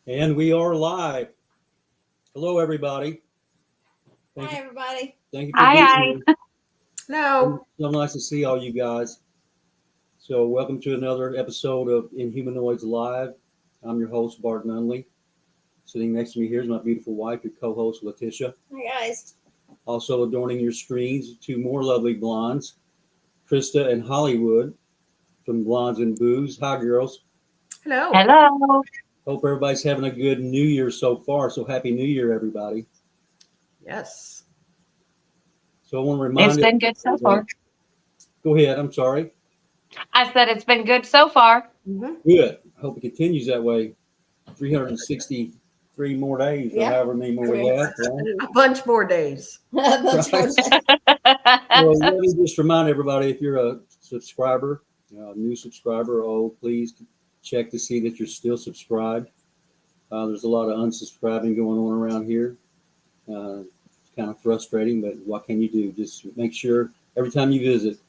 And we are live. Hello, everybody. Hi, everybody. Thank you for being here. Hello. So nice to see all you guys. So welcome to another episode of Inhumanoids Live. I'm your host, Bart Nunley. Sitting next to me here is my beautiful wife, your co-host, Letitia. Hi, guys. Also adorning your screens, two more lovely blondes, Krista and Hollywood from Blondes and Booze. Hi, girls. Hello. Hello. Hope everybody's having a good New Year so far. So happy New Year, everybody. Yes. So I want to remind It's been good so far. Go ahead. I'm sorry. I said it's been good so far. Mm-hmm. Good. I hope it continues that way. 363 more days, or however many more we have. Right? A bunch more days. Well, let me just remind everybody, if you're a subscriber, a new subscriber, please check to see that you're still subscribed. There's a lot of unsubscribing going on around here. It's kind of frustrating, but what can you do? Just make sure every time you visit,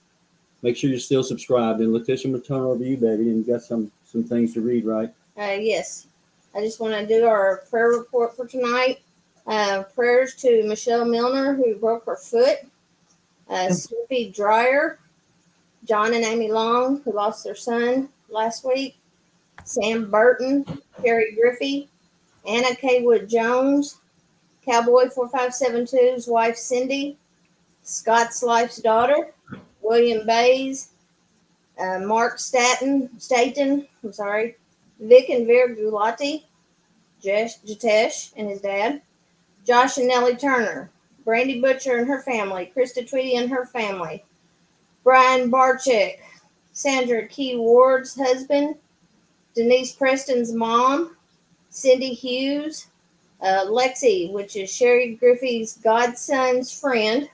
make sure you're still subscribed. And Letitia, I'm going to turn it over to you, baby, and you got some things to read, right? Yes. I just want to do our prayer report for tonight. Prayers to Michelle Milner, who broke her foot. Sophie Dreyer, John and Amy Long, who lost their son last week. Sam Burton, Carrie Griffey, Anna K. Wood Jones, Cowboy 4572's wife Cindy, Scott's Life's daughter, William Bays, Mark Staten, Vic and Vera Gulati, Jatesh and his dad, Josh and Nellie Turner, Brandy Butcher and her family, Krista Tweedy and her family, Brian Barczyk, Sandra Key Ward's husband, Denise Preston's mom, Cindy Hughes, Lexi, which is Sherry Griffey's godson's friend,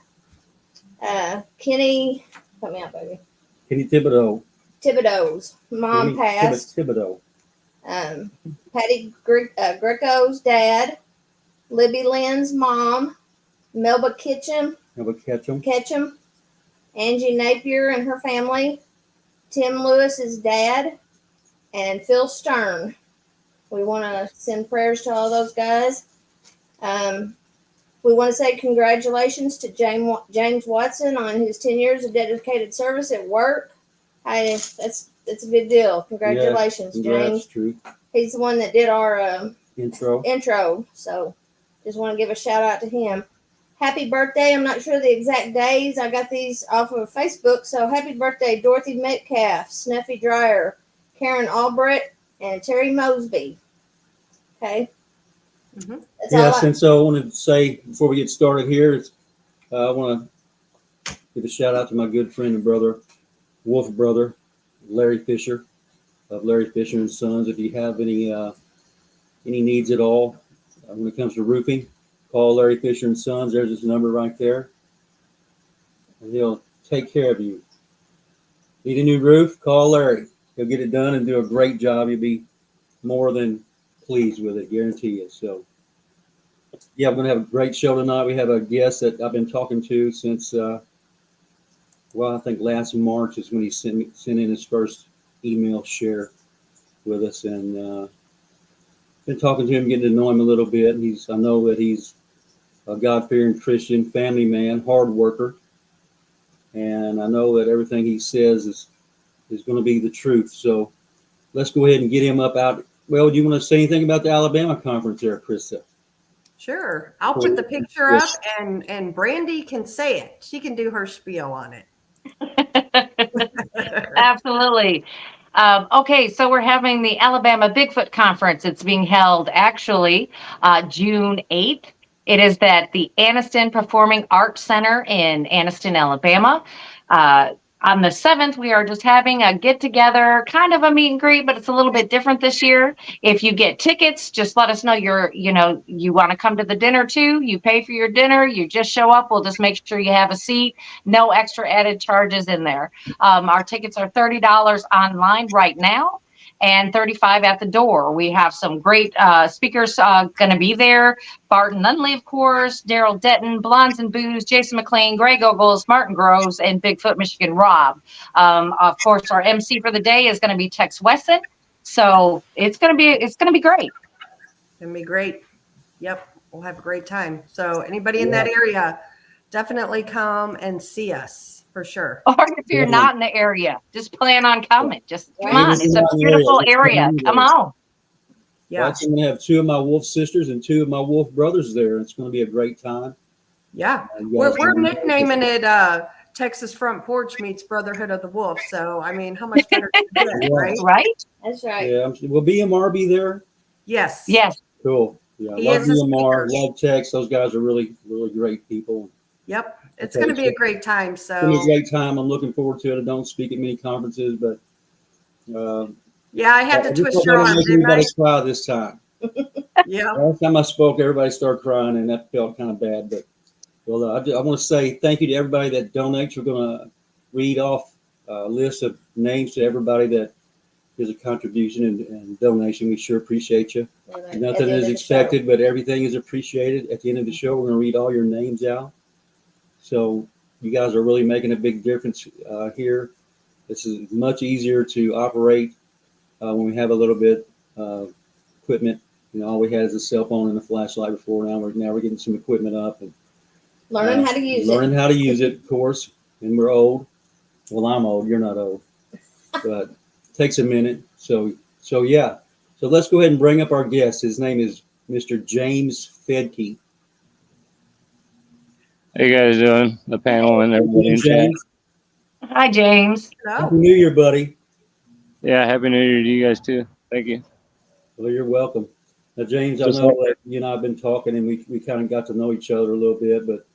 Kenny, help me out, baby. Kenny Thibodeau's mom passed. Thibodeau. Patty Greco's dad, Libby Lynn's mom, Melba Ketchum, Angie Napier and her family, Tim Lewis's dad, and Phil Stern. We want to send prayers to all those guys. We want to say congratulations to James Watson on his 10 years of dedicated service at work. That's a big deal. Congratulations, James. True. He's the one that did our intro. So just want to give a shout out to him. Happy birthday. I'm not sure the exact days. I got these off of Facebook. So happy birthday, Dorothy Metcalf, Snuffy Dreyer, Karen Albrecht, and Terry Mosby. Okay. Mm-hmm. Yes, and so I wanted to say before we get started here, I want to give a shout out to my good friend and brother, Wolf brother, Larry Fisher, of Larry Fisher and Sons. If you have any needs at all when it comes to roofing, call Larry Fisher and Sons. There's his number right there, and he'll take care of you. Need a new roof? Call Larry. He'll get it done and do a great job. You'll be more than pleased with it, guarantee you. So, yeah, we're going to have a great show tonight. We have a guest that I've been talking to since, I think last March is when he sent in his first email share with us, and been talking to him, getting to know him a little bit. I know that he's a God-fearing Christian, family man, hard worker, and I know that everything he says is going to be the truth. So let's go ahead and get him up out. Well, do you want to say anything about the Alabama conference there, Krista? Sure. I'll put the picture up and Brandy can say it. She can do her spiel on it. Absolutely. Okay, so we're having the Alabama Bigfoot Conference. It's being held actually June 8th. It is at the Anniston Performing Arts Center in Anniston, Alabama. On the 7th, we are just having a get-together, kind of a meet and greet, but it's a little bit different this year. If you get tickets, just let us know you want to come to the dinner too. You pay for your dinner. You just show up. We'll just make sure you have a seat. No extra added charges in there. Our tickets are $30 online right now and $35 at the door. We have some great speakers going to be there. Barton Nunley, of course, Daryl Detton, Blondes and Booze, Jason McLean, Greg Ogles, Martin Groves, and Bigfoot Michigan Rob. Of course, our MC for the day is going to be Tex Wesson. So it's going to be great. Gonna be great. Yep, we'll have a great time. So anybody in that area, definitely come and see us for sure. Or if you're not in the area, just plan on coming. Just come Right. on. It's a beautiful area. Come on. Yeah, I'm going to have 2 of my wolf sisters and 2 of my wolf brothers there. It's going to be a great time. yeah. You guys We're can- nicknaming it Texas Front Porch meets Brotherhood of the Wolf. So I mean, how much better can you get, right? Right? That's right. Yeah, will BMR be there? Yes. Yes. Cool. Yeah, He love is a BMR, speaker. love Tex. Those guys are really, really great people. Yep. It's Okay, going to be so- a great time. It's going to be a So great time. I'm looking forward to it. I don't speak at many conferences, but yeah, I had to I just twist hope your I don't arm, make didn't I? anybody cry this time. Yeah. Last time I spoke, everybody started crying, and that felt kind of bad. But well, I want to say thank you to everybody that donates. We're going to read off a list of names to everybody that gives a contribution and donation. We sure appreciate you. At the Nothing end is of the expected, but everything is appreciated. At the end of the show, we're going to read all your names out. So you guys are really making a big difference here. This is much easier to operate when we have a little bit equipment. You know, all we had is a cell phone and a flashlight before. Now we're getting some equipment up and Learning how to use learning it. how to use it, of course. And we're old. Well, I'm old. You're not old, but it takes a minute. So yeah. So let's go ahead and bring up our guest. His name is Mr. James Fedke. How you guys doing? The panel and everybody in chat. James, Hi, James. No. Happy New Year, buddy. Yeah, happy New Year to you guys too. Thank you. Well, you're welcome. Now, James, I Just know like- that you and I have been talking, and we kind of got to know each other a little bit. But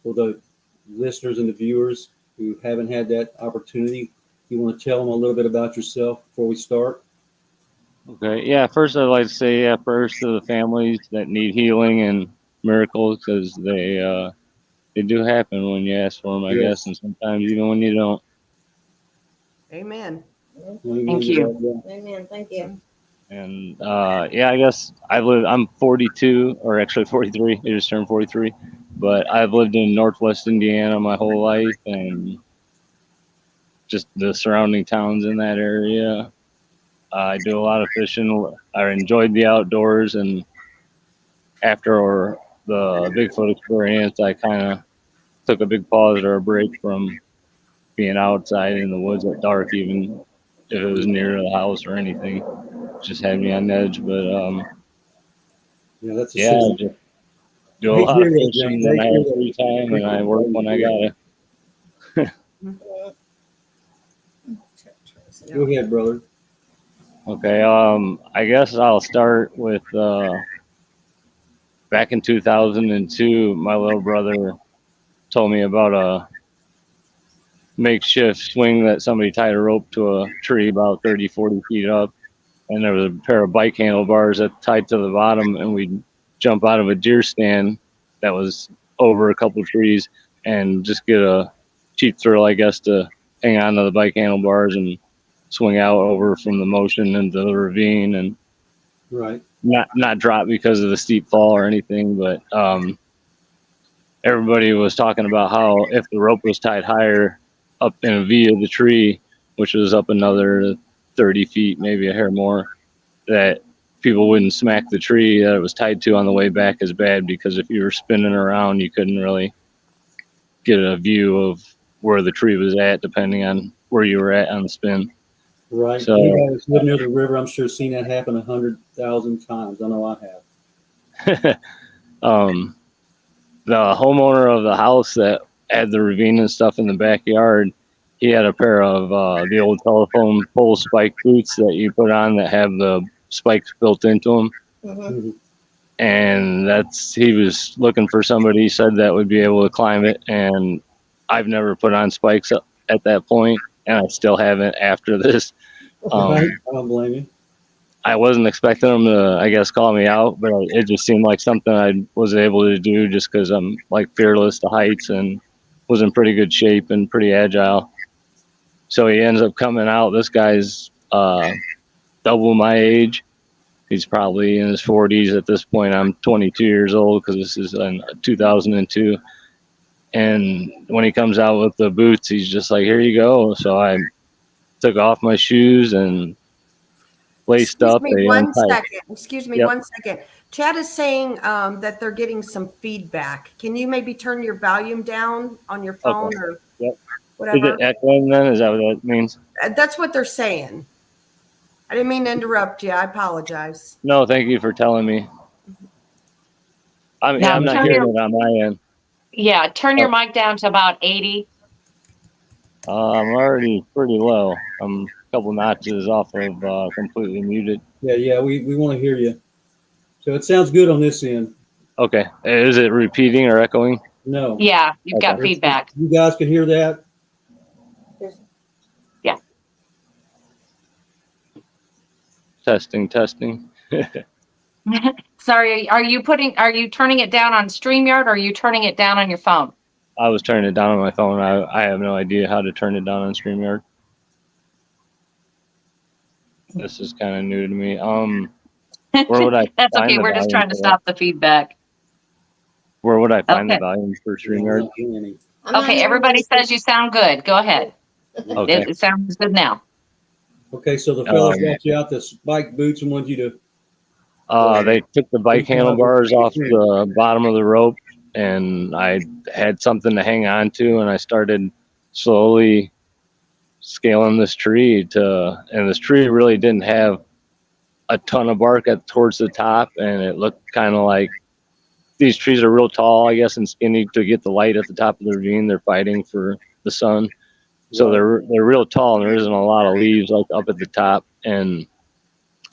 for the listeners and the viewers who haven't had that opportunity, you want to tell them a little bit about yourself before we start? Okay. Yeah. First, I'd like to say first to the families that need healing and miracles, because they do happen when you ask for them, I Yes. guess, and sometimes even when you don't. Amen. Thank you. Amen. Thank you. And yeah, I guess I'm 42, or actually 43. I just turned 43, but I've lived in Northwest Indiana my whole life, and just the surrounding towns in that area. I do a lot of fishing. I enjoyed the outdoors, and after the Bigfoot experience, I kind of took a big pause or a break from being outside in the woods at dark, even if it was near the house or anything. Just had me on edge. But Yeah, that's a yeah, shame. just do a Hey, lot of Jerry, fishing Jerry, when I Jerry, have free time, and I work when I gotta. Go ahead, brother. Okay, I guess I'll start with back in 2002, my little brother told me about a makeshift swing that somebody tied a rope to a tree about 30, 40 feet up, and there was a pair of bike handlebars that tied to the bottom, and we'd jump out of a deer stand that was over a couple trees and just get a cheap thrill, I guess, to hang on to the bike handlebars and swing out over from the motion into the ravine, and Right. not drop because of the steep fall or anything. But everybody was talking about how if the rope was tied higher up in a V of the tree, which was up another 30 feet, maybe a hair more, that people wouldn't smack the tree that it was tied to on the way back as bad, because if you were spinning around, you couldn't really get a view of where the tree was at, depending on where you were at on the spin. Right. So- Anybody that's lived near the river, I'm sure seen that happen 100,000 times. I know I have. The homeowner of the house that had the ravine and stuff in the backyard, he had a pair of the old telephone pole spike boots that you put on that have the spikes built into them. Mhm. And he was looking for somebody, he said, that would be able to climb it. And I've never put on spikes at that point, and I still haven't after this. Right. I don't blame you. I wasn't expecting him to, I guess, call me out, but it just seemed like something I was able to do just because I'm like fearless to heights and was in pretty good shape and pretty agile. So he ends up coming out. This guy's double my age. He's probably in his 40s at this point. I'm 22 years old because this is in 2002. And when he comes out with the boots, he's just like, "Here you go." So I took off my shoes and laced up. They untied. Excuse me Yep. 1 second. Chad is saying that they're getting some feedback. Can you maybe turn your volume down on your phone or Yep. whatever? Is it echoing then? Is that what that means? That's what they're saying. I didn't mean to interrupt you. I apologize. No, thank you for telling me. I'm Now not turn hearing your- it on my end. Yeah, turn your mic down to about 80. I'm already pretty low. I'm a couple notches off of completely muted. Yeah, we want to hear you. So it sounds good on this end. Okay. Is it repeating or echoing? No. Yeah, you've got Okay. feedback. You guys can hear that? Yeah. Testing. Sorry, are you turning it down on StreamYard or are you turning it down on your phone? I was turning it down on my phone. I have no idea how to turn it down on StreamYard. This is kind of new to me. Where would I That's find okay. the We're just volume trying to for stop the feedback. that? Where would I find the Okay. volume for StreamYard? I'm not Okay, hearing everybody anything. says you sound good. Go ahead. Okay. It sounds good now. Okay, so the fellas brought you out the spike boots and wanted you to. They took the bike handlebars off the bottom of the rope, and I had something to hang on to, and I started slowly scaling this tree and this tree really didn't have a ton of bark towards the top, and it looked kind of like these trees are real tall, I guess, and skinny to get the light at the top of the ravine. They're fighting for the sun. So they're real tall, and there isn't a lot of leaves like up at the top. And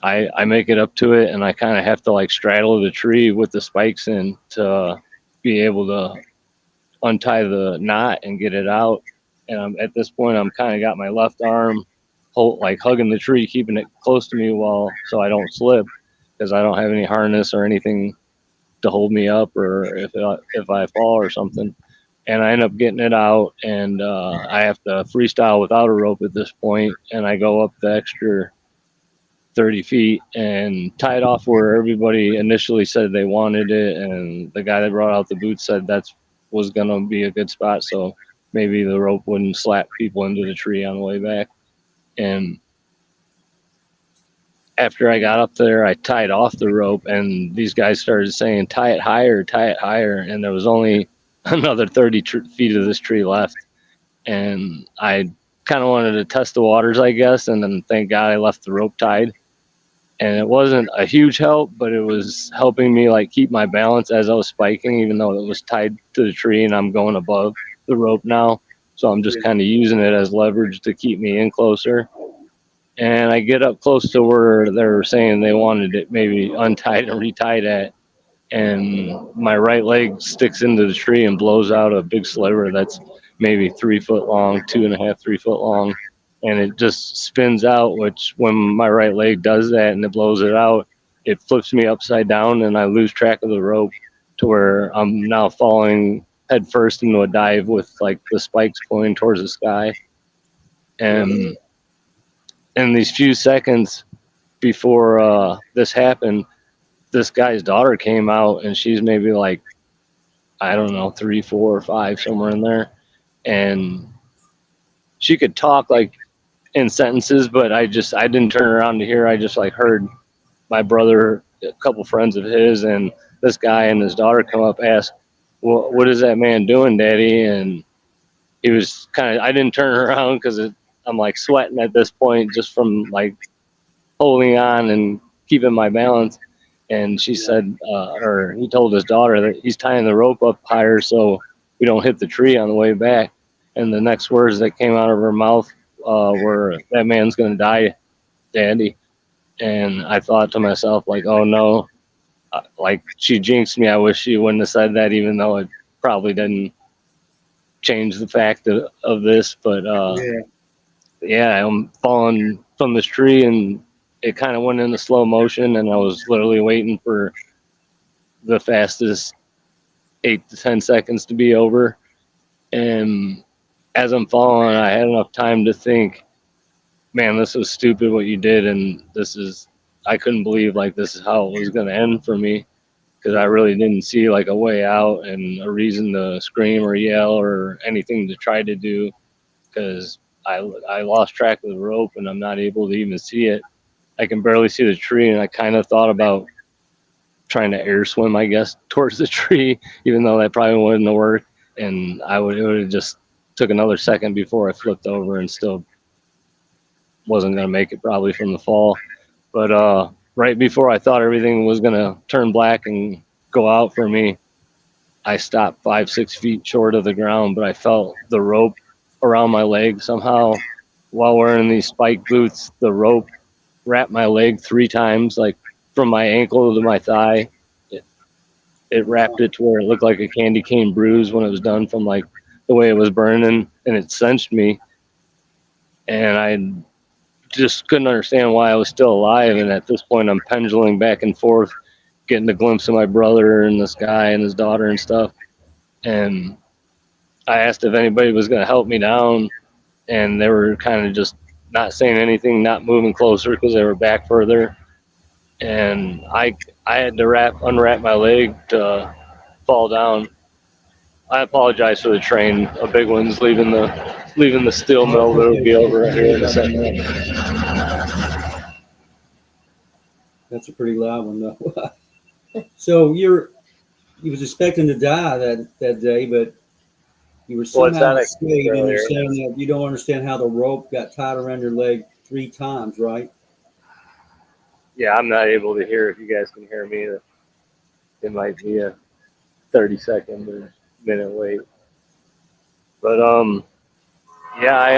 I make it up to it, and I kind of have to like straddle the tree with the spikes in to be able to untie the knot and get it out. And at this point, I'm kind of got my left arm like hugging the tree, keeping it close to me so I don't slip, because I don't have any harness or anything to hold me up, or if I fall or something. And I end up getting it out, and I have to freestyle without a rope at this point, and I go up the extra 30 feet and tie it off where everybody initially said they wanted it, and the guy that brought out the boots said that was going to be a good spot, so maybe the rope wouldn't slap people into the tree on the way back. And after I got up there, I tied off the rope, and these guys started saying, tie it higher, and there was only another 30 feet of this tree left. And I kind of wanted to test the waters, I guess, and then thank God I left the rope tied. And it wasn't a huge help, but it was helping me like keep my balance as I was spiking, even though it was tied to the tree and I'm going above the rope now. So I'm just kind of using it as leverage to keep me in closer. And I get up close to where they were saying they wanted it maybe untied and retied at. And my right leg sticks into the tree and blows out a big sliver that's maybe 3 foot long, 2.5, 3 foot long. And it just spins out, which when my right leg does that and it blows it out, it flips me upside down and I lose track of the rope to where I'm now falling head first into a dive with like the spikes pointing towards the sky. And in these few seconds before this happened, this guy's daughter came out, and she's maybe like, I don't know, 3, 4, or 5, somewhere in there. And she could talk like in sentences, but I didn't turn around to hear. I just like heard my brother, a couple friends of his, and this guy and his daughter come up, ask, well, what is that man doing, Daddy? And he was I didn't turn around because I'm like sweating at this point just from like holding on and keeping my balance. And she said, or he told his daughter that he's tying the rope up higher so we don't hit the tree on the way back. And the next words that came out of her mouth were, that man's going to die, Daddy. And I thought to myself, like, oh no, like she jinxed me. I wish she wouldn't have said that, even though it probably didn't change the fact of this. But yeah, I'm falling from this tree, and it kind of went into slow motion, and I was literally waiting for the fastest 8 to 10 seconds to be over. And as I'm falling, I had enough time to think, man, this was stupid what you did, and I couldn't believe like this is how it was going to end for me, because I really didn't see like a way out and a reason to scream or yell or anything to try to do, because I lost track of the rope and I'm not able to even see it. I can barely see the tree, and I kind of thought about trying to air swim, I guess, towards the tree, even though that probably wouldn't have worked. And it would have just took another second before I flipped over and still wasn't going to make it probably from the fall. But right before I thought everything was going to turn black and go out for me, I stopped 5-6 feet short of the ground, but I felt the rope around my leg somehow. While wearing these spike boots, the rope wrapped my leg 3 times, like from my ankle to my thigh. It wrapped it to where it looked like a candy cane bruise when it was done from like the way it was burning, and it cinched me. And I just couldn't understand why I was still alive. And at this point, I'm pendulating back and forth, getting a glimpse of my brother and this guy and his daughter and stuff. And I asked if anybody was going to help me down, and they were kind of just not saying anything, not moving closer because they were back further. And I had to unwrap my leg to fall down. I apologize for the train. A big one's leaving the steel mill. That'll be over right here in a second. That's a pretty loud one, though. So you was expecting to die that day, but you were somehow saved, and you're saying that you don't understand how the rope got tied around your leg 3 times, right? Yeah, I'm not able to hear. If you guys can hear me, it might be a 30-second or minute wait. But yeah, I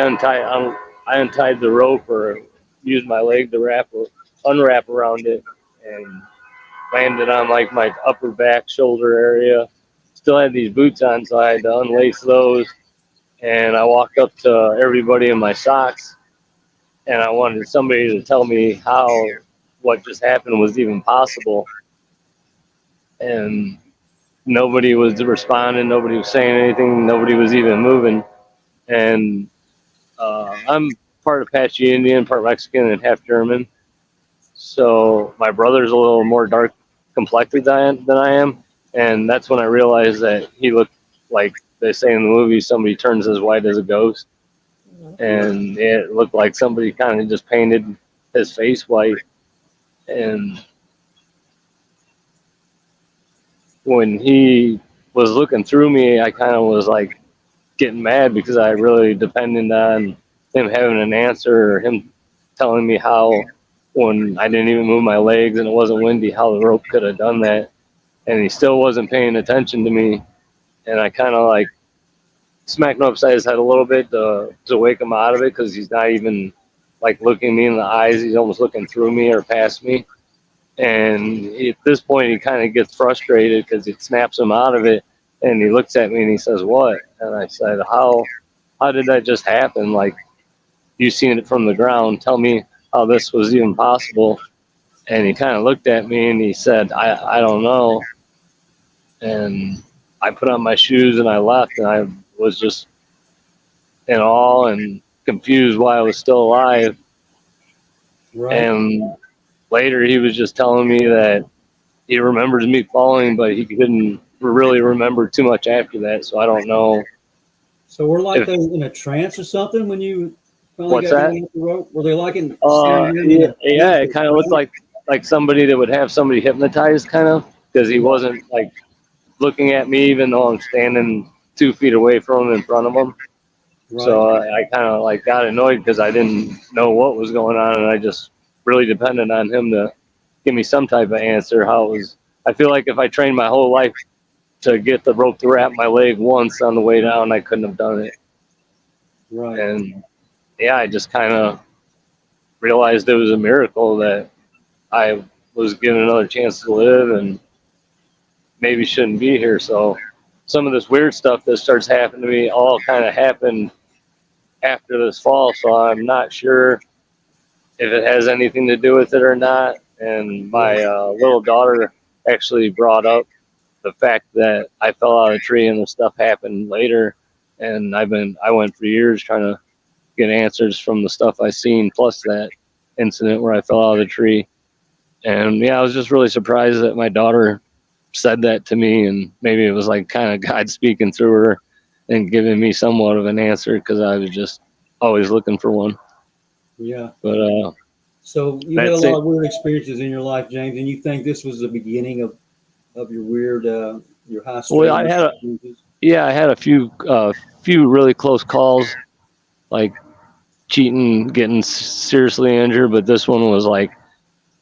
untied the rope, or used my leg to unwrap around it, and landed on like my upper back shoulder area. Still had these boots on, so I had to unlace those. And I walked up to everybody in my socks, and I wanted somebody to tell me how what just happened was even possible. And nobody was responding. Nobody was saying anything. Nobody was even moving. And I'm part Apache Indian, part Mexican, and half German. So my brother's a little more dark complected than I am. And that's when I realized that he looked like they say in the movie, somebody turns as white as a ghost. And it looked like somebody kind of just painted his face white. And when he was looking through me, I kind of was like getting mad because I really depended on him having an answer, or him telling me how, when I didn't even move my legs and it wasn't windy, how the rope could have done that. And he still wasn't paying attention to me. And I kind of like smacked him upside his head a little bit to wake him out of it, because he's not even like looking me in the eyes. He's almost looking through me or past me. And at this point, he kind of gets frustrated because it snaps him out of it. And he looks at me and he says, "What?" And I said, how did that just happen? Like, you seen it from the ground. Tell me how this was even possible. And he kind of looked at me and he said, I don't know. And I put on my shoes and I left, and I was just in awe and confused why I was still alive. Right. And later he was just telling me that he remembers me falling, but he couldn't really remember too much after that. So I don't know. So we're like in a trance or something when you finally What's got that? off the rope? Were they like in? Yeah, it kind of looked like somebody that would have somebody hypnotized, kind of, because he wasn't like looking at me, even though I'm standing 2 feet away from him in front of him. Right. So I kind of like got annoyed because I didn't know what was going on, and I just really depended on him to give me some type of answer. How it was. I feel like if I trained my whole life to get the rope to wrap my leg once on the way down, I couldn't have done it. Right. And yeah, I just kind of realized it was a miracle that I was given another chance to live and maybe shouldn't be here. So some of this weird stuff that starts happening to me all kind of happened after this fall. So I'm not sure if it has anything to do with it or not. And my little daughter actually brought up the fact that I fell out of the tree and the stuff happened later. And I went for years trying to get answers from the stuff I seen, plus that incident where I fell out of the tree. And yeah, I was just really surprised that my daughter said that to me, and maybe it was like kind of God speaking through her and giving me somewhat of an answer, because I was just always looking for one. Yeah. But So you had a That's lot it. of weird experiences in your life, James, and you think this was the beginning of your weird, your high Well, strung experiences? I had a few really close calls, like cheating, getting seriously injured, but this one was like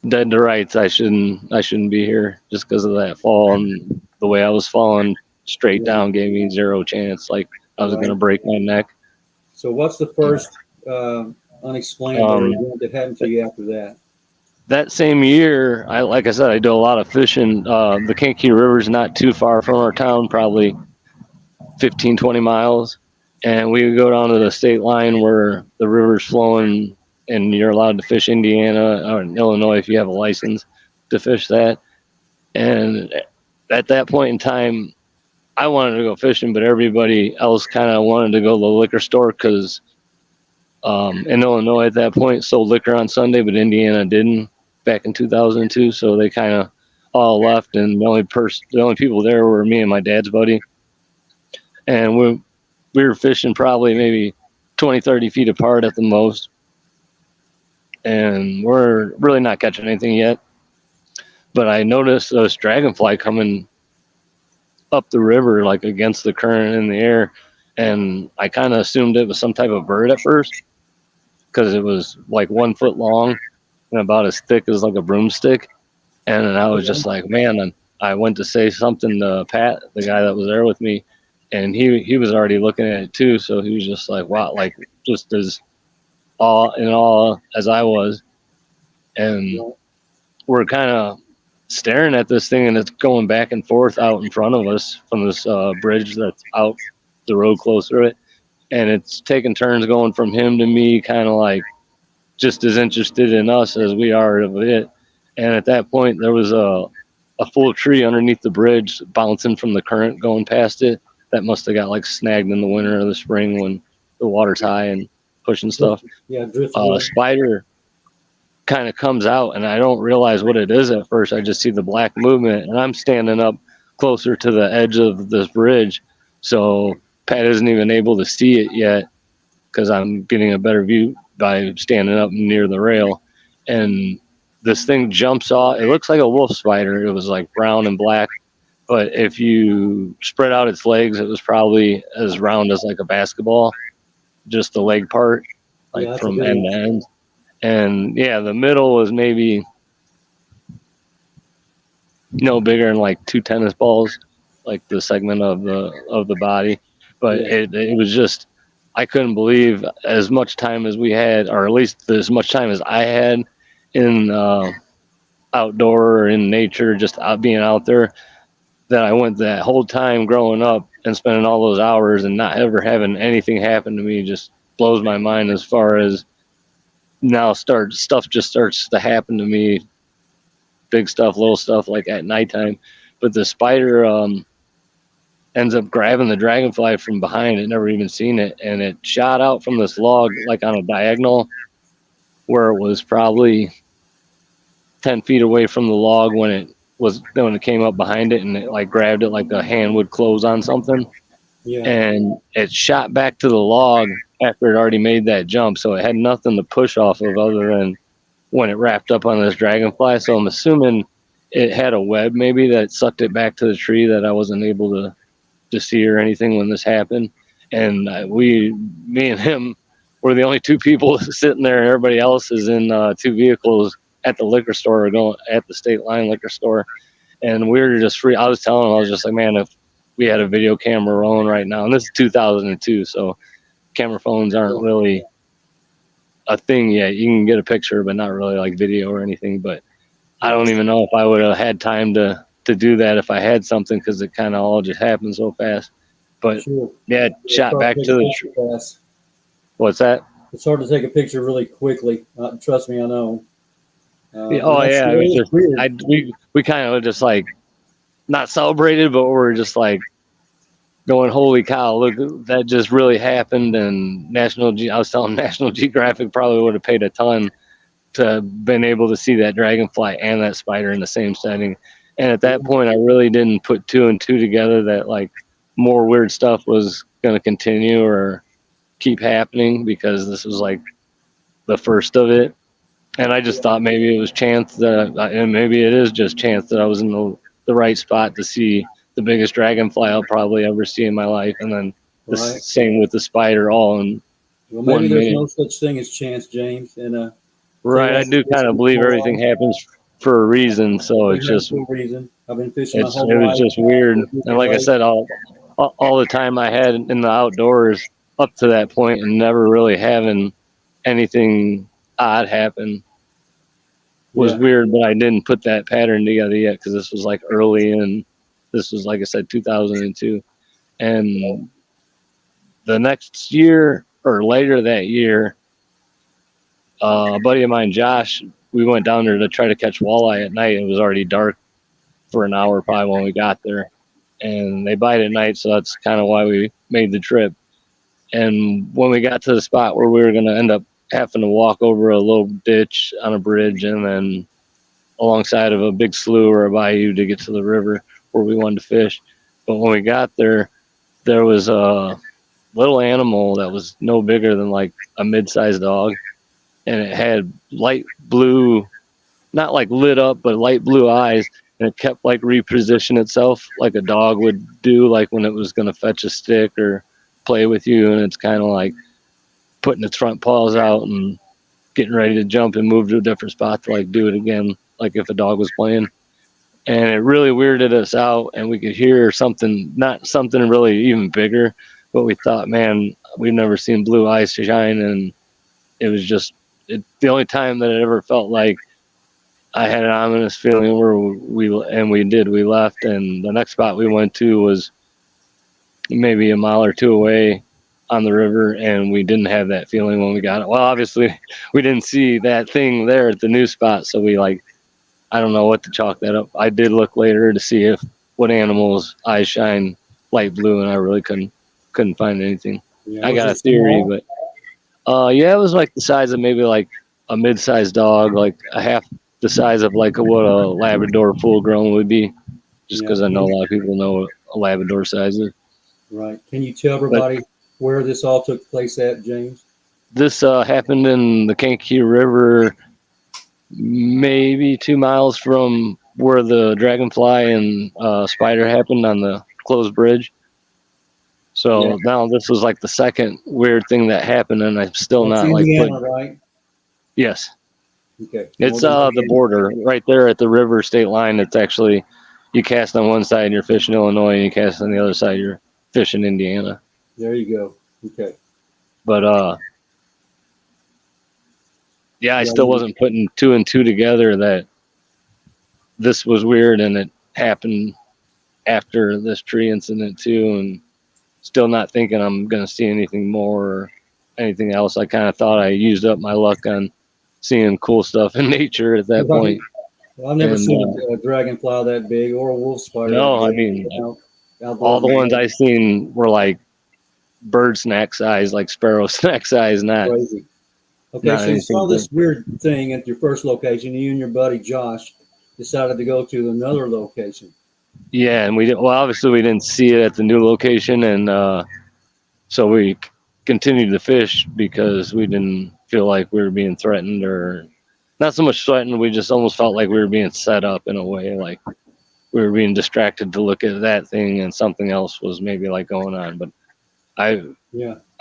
dead to rights. I shouldn't be here just because of that fall, and the way I was falling straight Yeah. down gave me zero chance. Like I was Right. gonna break my neck. So what's the first unexplained or Um, event that happened to you after that? That same year, like I said, I do a lot of fishing. The Kankakee River's not too far from our town, probably 15, 20 miles. And we would go down to the state line where the river's flowing and you're allowed to fish Indiana or in Illinois if you have a license to fish that. And at that point in time, I wanted to go fishing, but everybody else kind of wanted to go to the liquor store because in Illinois at that point sold liquor on Sunday, but Indiana didn't back in 2002. So they kind of all left, and the only people there were me and my dad's buddy. And we were fishing probably maybe 20, 30 feet apart at the most. And we're really not catching anything yet. But I noticed this dragonfly coming up the river, like against the current in the air. And I kind of assumed it was some type of bird at first because it was like 1 foot long and about as thick as like a broomstick. And I was just like, man, and I went to say something to Pat, the guy that was there with me, and he was already looking at it too. So he was just like, wow, like just as in awe as I was. And we're kind of staring at this thing, and it's going back and forth out in front of us from this bridge that's out the road close to it. And it's taking turns going from him to me, kind of like just as interested in us as we are of it. And at that point, there was a full tree underneath the bridge bouncing from the current going past it. That must have got like snagged in the winter or the spring when the water's high and pushing stuff. Yeah, drift. Spider kind of comes out, and I don't realize what it is at first. I just see the black movement, and I'm standing up closer to the edge of this bridge. So Pat isn't even able to see it yet because I'm getting a better view by standing up near the rail. And this thing jumps off. It looks like a wolf spider. It was like brown and black. But if you spread out its legs, it was probably as round as like a basketball, just the leg part, like from end to end. And yeah, the middle was maybe no bigger than like 2 tennis balls, like the segment of the body. But it was just, I couldn't believe as much time as we had, or at least as much time as I had in outdoor or in nature, just being out there, that I went that whole time growing up and spending all those hours and not ever having anything happen to me just blows my mind. As far as now stuff just starts to happen to me, big stuff, little stuff, like at nighttime. But the spider ends up grabbing the dragonfly from behind it, never even seen it, and it shot out from this log like on a diagonal where it was probably 10 feet away from the log when it came up behind it, and it like grabbed it like a hand would close on something. And it shot back to the log after it already made that jump, so it had nothing to push off of other than when it wrapped up on this dragonfly. So I'm assuming it had a web maybe that sucked it back to the tree that I wasn't able to see or anything when this happened. And me and him were the only two people sitting there, and everybody else is in 2 vehicles at the liquor store, or going at the state line liquor store. And we were just free. I was telling him, I was just like, man, if we had a video camera rolling right now, and this is 2002, so camera phones aren't really a thing yet. You can get a picture, but not really like video or anything. But I don't even know if I would have had time to do that if I had something, because it kind of all just happened so fast. But yeah, it shot back to the tree. What's that? It's hard to take a picture really quickly. Trust me, I know. It was just weird. We kind of just like not celebrated, but we're just like going, holy cow, look, that just really happened. And I was telling National Geographic probably would have paid a ton to been able to see that dragonfly and that spider in the same setting. And at that point, I really didn't put 2 and 2 together that like more weird stuff was going to continue or keep happening, because this was like the first of it. And I just thought maybe it was chance that, and maybe it is just chance that I was in the right spot to see the biggest dragonfly I'll probably ever see in my life. And then the Right. same with the spider, all in Well, maybe 1 there's minute. no such thing as chance, James. And Right. I do kind of believe everything happens for a reason. So it's just, for a reason. I've been fishing my it whole was life. just weird. And like I said, all the time I had in the outdoors up to that point and never really having anything odd happen was Yeah. weird, but I didn't put that pattern together yet because this was like early, and this was, like I said, 2002. And the next year or later that year, a buddy of mine, Josh, we went down there to try to catch walleye at night. It was already dark for an hour probably when we got there, and they bite at night, so that's kind of why we made the trip. And when we got to the spot where we were going to end up having to walk over a little ditch on a bridge and then alongside of a big slough or a bayou to get to the river where we wanted to fish. But when we got there, there was a little animal that was no bigger than like a mid-sized dog, and it had light blue, not like lit up, but light blue eyes, and it kept like reposition itself like a dog would do, like when it was going to fetch a stick or play with you, and it's kind of like putting its front paws out and getting ready to jump and move to a different spot to like do it again, like if a dog was playing. And it really weirded us out, and we could hear something, not something really even bigger, but we thought, man, we've never seen blue eyes shine. And it was just the only time that it ever felt like I had an ominous feeling where we left. And the next spot we went to was maybe a mile or two away on the river, and we didn't have that feeling when we got it. Well, obviously we didn't see that thing there at the new spot, so we I don't know what to chalk that up. I did look later to see what animals eyes shine light blue, and I really couldn't find anything. Yeah, I got a theory, but yeah, it was like the size of maybe like a mid-sized dog, like a half the size of like what a Labrador full grown would be, just because I know a lot of people know what a Labrador size is. Right. Can you tell everybody where this all took place at, James? This happened in the Kankakee River, maybe 2 miles from where the dragonfly and spider happened on the closed bridge. So now this was like the second weird thing that happened, and I'm still not Indiana, right? Yes. Okay. It's the border right there at the river state line. It's actually, you cast on one side and you're fishing Illinois, and you cast on the other side, you're fishing Indiana. There you go. Okay. But yeah, I still wasn't putting two and two together that this was weird, and it happened after this tree incident too, and still not thinking I'm going to see anything more or anything else. I kind of thought I used up my luck on seeing cool stuff in nature at that point. Well, I've never seen a dragonfly that big or a wolf spider. No, I mean, all the ones I seen were like bird snack size, like sparrow snack size, not crazy. Okay, so you saw this weird thing at your first location. You and your buddy Josh decided to go to another location. Yeah, and obviously we didn't see it at the new location, and so we continued to fish because we didn't feel like we were being threatened, or not so much threatened. We just almost felt like we were being set up in a way, like we were being distracted to look at that thing, and something else was maybe like going on. But I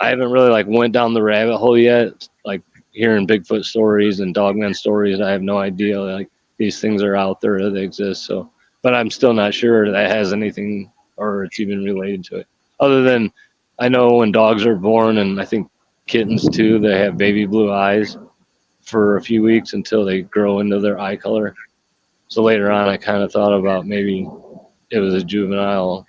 haven't really like went down the rabbit hole yet, like hearing Bigfoot stories and dogman stories. I have no idea, like these things are out there, they exist. So, but I'm still not sure that has anything or it's even related to it, other than I know when dogs are born, and I think kittens too, they have baby blue eyes for a few weeks until they grow into their eye color. So later on, I kind of thought about maybe it was a juvenile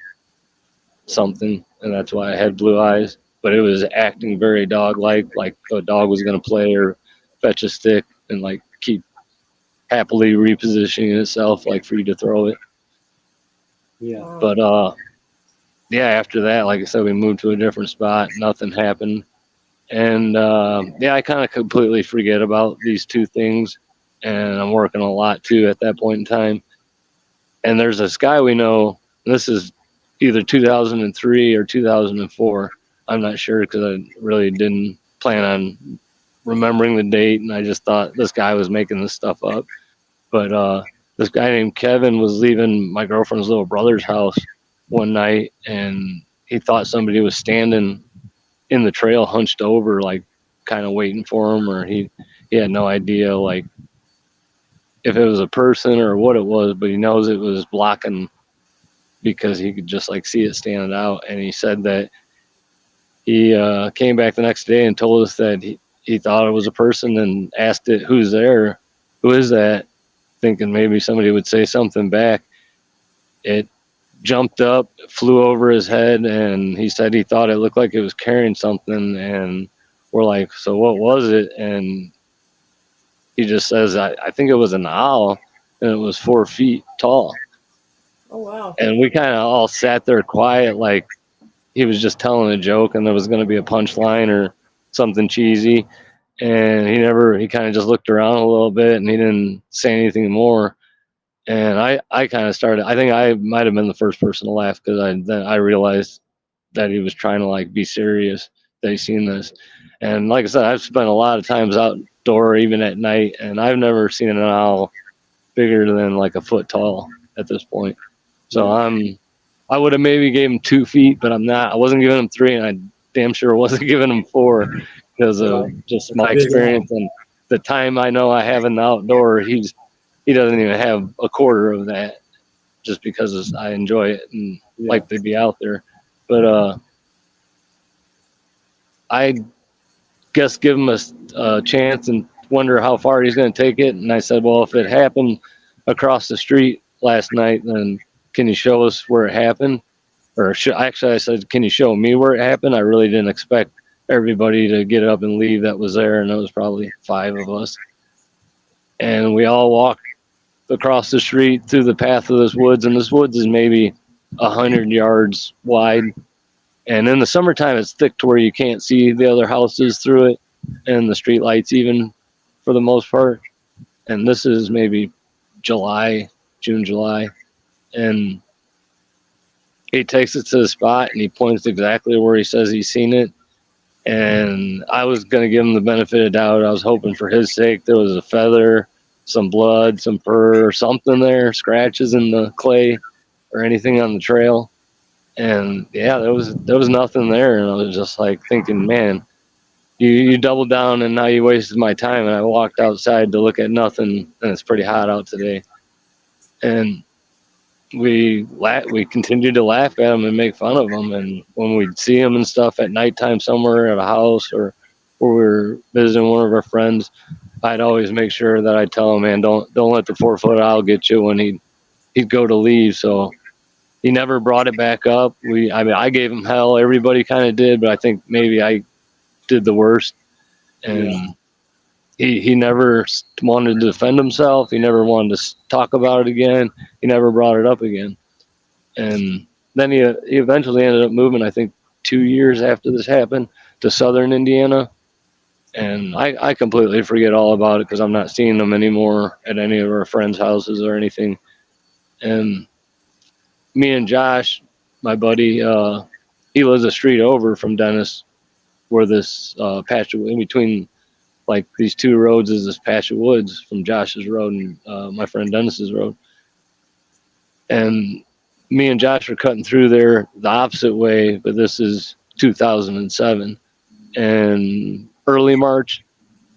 something, and that's why I had blue eyes. But it was acting very dog-like a dog was going to play or fetch a stick and like keep happily repositioning itself, like for you to throw it. Yeah. But yeah, after that, like I said, we moved to a different spot. Nothing happened. And yeah, I kind of completely forget about these two things. And I'm working a lot too at that point in time. And there's this guy we know, this is either 2003 or 2004. I'm not sure because I really didn't plan on remembering the date, and I just thought this guy was making this stuff up. But this guy named Kevin was leaving my girlfriend's little brother's house one night, and he thought somebody was standing in the trail hunched over, like kind of waiting for him, or he had no idea like if it was a person or what it was, but he knows it was blocking because he could just like see it standing out. And he said that he came back the next day and told us that he thought it was a person and asked it, who's there? Who is that? Thinking maybe somebody would say something back. It jumped up, flew over his head, and he said he thought it looked like it was carrying something. And we're like, so what was it? And he just says, I think it was an owl, and it was 4 feet tall. Oh, wow. And we kind of all sat there quiet, like he was just telling a joke and there was going to be a punchline or something cheesy. And he kind of just looked around a little bit and he didn't say anything more. And I kind of started, I think I might have been the first person to laugh because then I realized that he was trying to like be serious, that he's seen this. And like I said, I've spent a lot of times outdoor, even at night, and I've never seen an owl bigger than like a foot tall at this point. So I would have maybe gave him 2 feet, but I wasn't giving him 3, and I damn sure wasn't giving him 4 because of just my experience and the time I know I have in the outdoor. He doesn't even have a quarter of that, just because I enjoy it and like to be out there. But I guess give him a chance and wonder how far he's going to take it. And I said, well, if it happened across the street last night, then can you show us where it happened? Or actually, I said, can you show me where it happened? I really didn't expect everybody to get up and leave that was there, and it was probably 5 of us. And we all walked across the street through the path of this woods, and this woods is maybe 100 yards wide. And in the summertime, it's thick to where you can't see the other houses through it, and the street lights even, for the most part. And this is maybe June, July. And he takes it to the spot and he points exactly where he says he's seen it. And I was going to give him the benefit of doubt. I was hoping for his sake there was a feather, some blood, some fur, or something there, scratches in the clay or anything on the trail. And yeah, there was nothing there. And I was just like thinking, man, you doubled down and now you wasted my time. And I walked outside to look at nothing, and it's pretty hot out today. And we continued to laugh at him and make fun of him. And when we'd see him and stuff at nighttime somewhere at a house or we were visiting one of our friends, I'd always make sure that I'd tell him, man, don't let the 4-foot owl get you when he'd go to leave. So he never brought it back up. I gave him hell. Everybody kind of did, but I think maybe I did the worst. And he never wanted to defend himself. He never wanted to talk about it again. He never brought it up again. And then he eventually ended up moving, I think 2 years after this happened, to southern Indiana. And I completely forget all about it because I'm not seeing them anymore at any of our friends' houses or anything. And me and Josh, my buddy, he lives a street over from Dennis, where this patch of, in between like these 2 roads is this patch of woods from Josh's road and my friend Dennis's road. And me and Josh are cutting through there the opposite way, but this is 2007 and early March.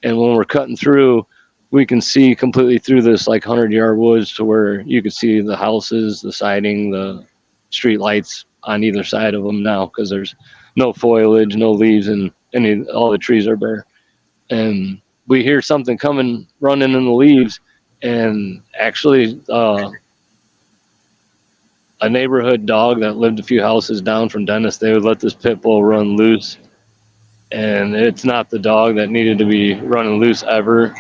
And when we're cutting through, we can see completely through this like 100-yard woods to where you could see the houses, the siding, the street lights on either side of them now, because there's no foliage, no leaves, and all the trees are bare. And we hear something coming, running in the leaves, and actually a neighborhood dog that lived a few houses down from Dennis, they would let this pit bull run loose. And it's not the dog that needed to be running loose ever.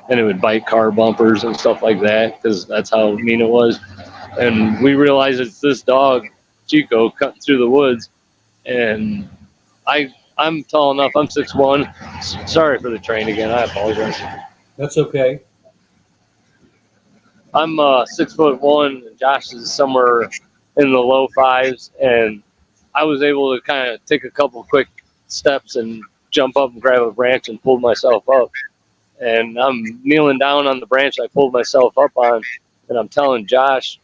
And it would bite car bumpers and stuff like that, because that's how mean it was. And we realized it's this dog, Chico, cutting through the woods. And I'm tall enough. I'm 6'1". Sorry for the train again. I apologize. That's okay. I'm 6'1", and Josh is somewhere in the low 5s. And I was able to kind of take a couple quick steps and jump up and grab a branch and pulled myself up. And I'm kneeling down on the branch I pulled myself up on, and I'm telling Josh,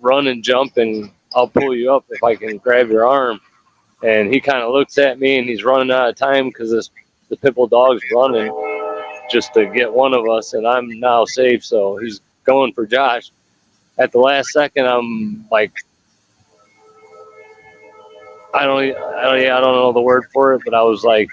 run and jump, and I'll pull you up if I can grab your arm. And he kind of looks at me, and he's running out of time because the pit bull dog's running just to get one of us, and I'm now safe. So he's going for Josh. At the last second, I'm like, I don't know the word for it, but I was like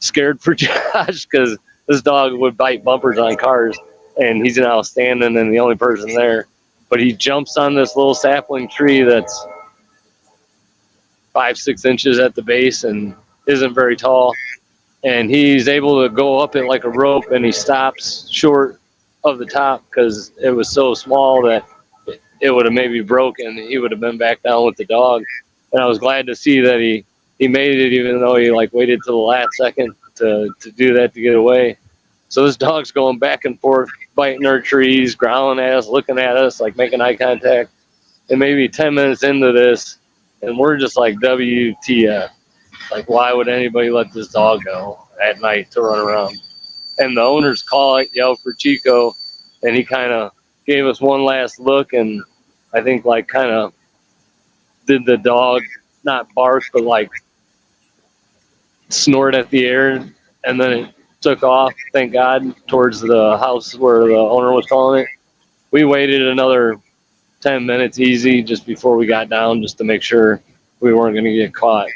scared for Josh because this dog would bite bumpers on cars, and he's now standing and the only person there. But he jumps on this little sapling tree that's 5-6 inches at the base and isn't very tall. And he's able to go up it like a rope, and he stops short of the top because it was so small that it would have maybe broken. He would have been back down with the dog. And I was glad to see that he made it, even though he like waited till the last second to do that to get away. So this dog's going back and forth, biting our trees, growling at us, looking at us, like making eye contact. And maybe 10 minutes into this, and we're just like, WTF. Like, why would anybody let this dog go at night to run around? And the owners call it, yell for Chico, and he kind of gave us one last look, and I think like kind of did the dog not bark, but like snort at the air, and then it took off, thank God, towards the house where the owner was calling it. We waited another 10 minutes easy just before we got down, just to make sure we weren't going to get caught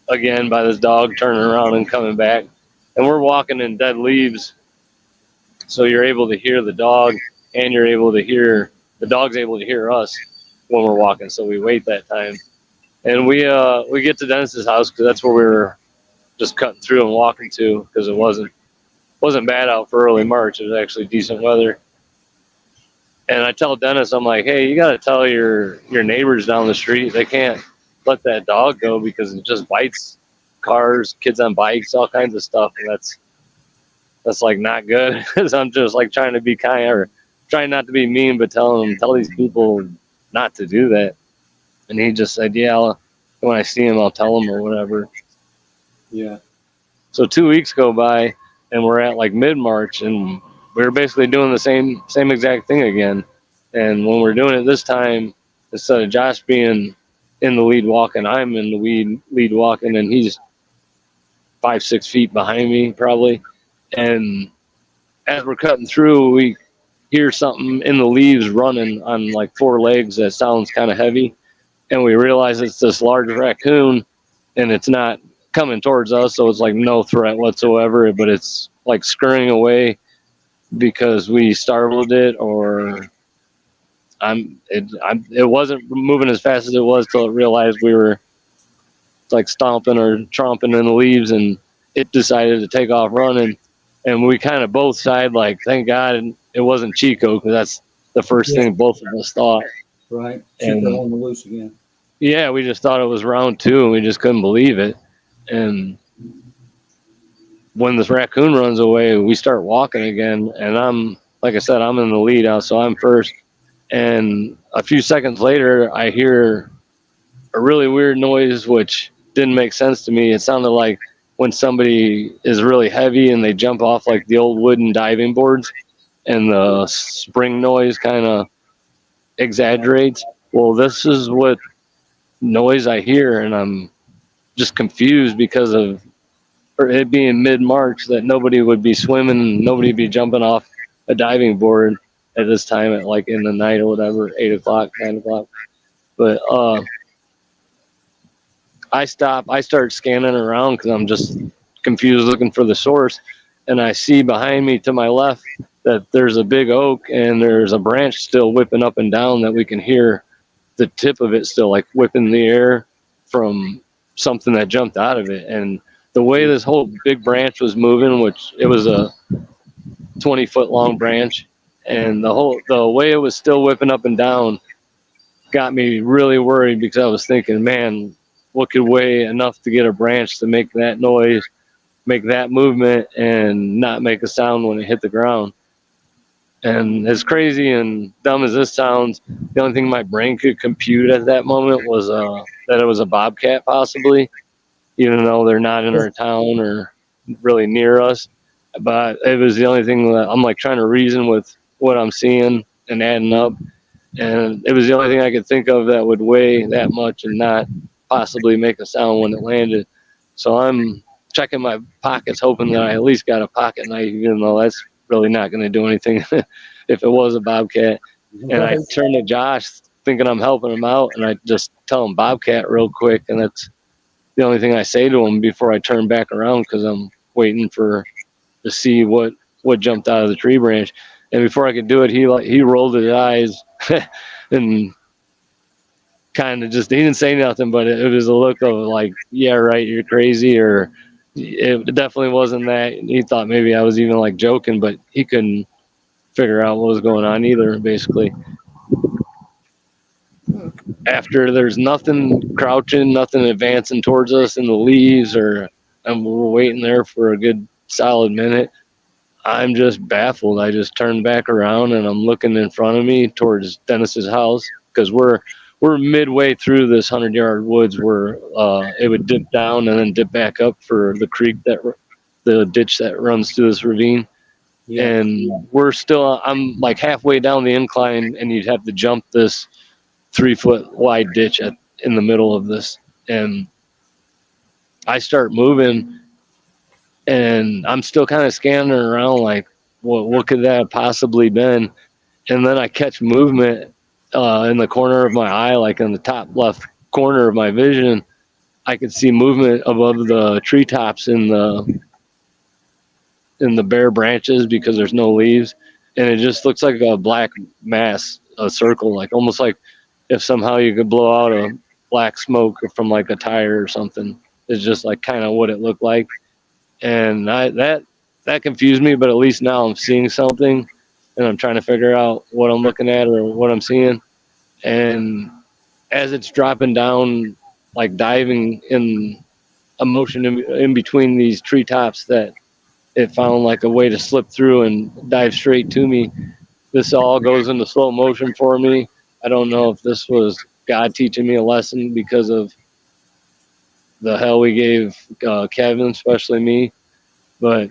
again by this dog turning around and coming back. And we're walking in dead leaves, so you're able to hear the dog, and you're able to hear the dog's able to hear us when we're walking. So we wait that time, and we get to Dennis's house because that's where we were just cutting through and walking to, because it wasn't bad out for early March. It was actually decent weather. And I tell Dennis, I'm like, hey, you got to tell your neighbors down the street they can't let that dog go because it just bites cars, kids on bikes, all kinds of stuff. And that's like not good. Because I'm just like trying to be kind, or trying not to be mean, but tell these people not to do that. And he just said, yeah, when I see him, I'll tell him or whatever. Yeah. So 2 weeks go by, and we're at like mid-March, and we were basically doing the same exact thing again. And when we're doing it this time, instead of Josh being in the lead walking, I'm in the lead walking, and he's 5-6 feet behind me probably. And as we're cutting through, we hear something in the leaves running on like 4 legs that sounds kind of heavy, and we realize it's this large raccoon, and it's not coming towards us, so it's like no threat whatsoever, but it's like scurrying away because we startled it, or it wasn't moving as fast as it was till it realized we were like stomping or tromping in the leaves, and it decided to take off running. And we kind of both sighed like, thank God it wasn't Chico, because that's the first thing both of us thought. Right. And Chico on the loose again. yeah, we just thought it was round 2, and we just couldn't believe it. And when this raccoon runs away, we start walking again, and like I said, I'm in the lead out, so I'm first. And a few seconds later, I hear a really weird noise, which didn't make sense to me. It sounded like when somebody is really heavy and they jump off like the old wooden diving boards, and the spring noise kind of exaggerates. Well, this is what noise I hear, and I'm just confused because of it being mid-March, that nobody would be swimming, nobody would be jumping off a diving board at this time at like in the night or whatever, 8 o'clock, 9 o'clock. But I start scanning around because I'm just confused, looking for the source. And I see behind me to my left that there's a big oak, and there's a branch still whipping up and down that we can hear the tip of it still like whipping the air from something that jumped out of it. And the way this whole big branch was moving, which it was a 20-foot long branch, and the way it was still whipping up and down got me really worried, because I was thinking, man, what could weigh enough to get a branch to make that noise, make that movement, and not make a sound when it hit the ground? And as crazy and dumb as this sounds, the only thing my brain could compute at that moment was that it was a bobcat possibly. even though they're not in our town or really near us. But it was the only thing that I'm like trying to reason with what I'm seeing and adding up. And it was the only thing I could think of that would weigh that much and not possibly make a sound when it landed. So I'm checking my pockets, hoping that I at least got a pocket knife, even though that's really not going to do anything if it was a bobcat. And I turn to Josh thinking I'm helping him out, and I just tell him bobcat real quick, and that's the only thing I say to him before I turn back around, because I'm waiting to see what jumped out of the tree branch. And before I could do it, he rolled his eyes and kind of just, he didn't say nothing, but it was a look of like, yeah, right, you're crazy, or it definitely wasn't that. He thought maybe I was even like joking, but he couldn't figure out what was going on either, basically. After there's nothing crouching, nothing advancing towards us in the leaves, and we're waiting there for a good solid minute, I'm just baffled. I just turned back around and I'm looking in front of me towards Dennis's house, because we're midway through this 100-yard woods where it would dip down and then dip back up for the creek, the ditch that runs through this ravine. Yeah. And I'm like halfway down the incline, and you'd have to jump this 3-foot wide ditch in the middle of this. And I start moving, and I'm still kind of scanning around like, what could that have possibly been? And then I catch movement in the corner of my eye, like in the top left corner of my vision. I could see movement above the treetops in the bare branches, because there's no leaves, and it just looks like a black mass, a circle, like almost like if somehow you could blow out a black smoke from like a tire or something. It's just like kind of what it looked like. And that confused me, but at least now I'm seeing something, and I'm trying to figure out what I'm looking at or what I'm seeing. And as it's dropping down, like diving in a motion in between these treetops, that it found like a way to slip through and dive straight to me. This all goes into slow motion for me. I don't know if this was God teaching me a lesson because of the hell we gave Kevin, especially me. But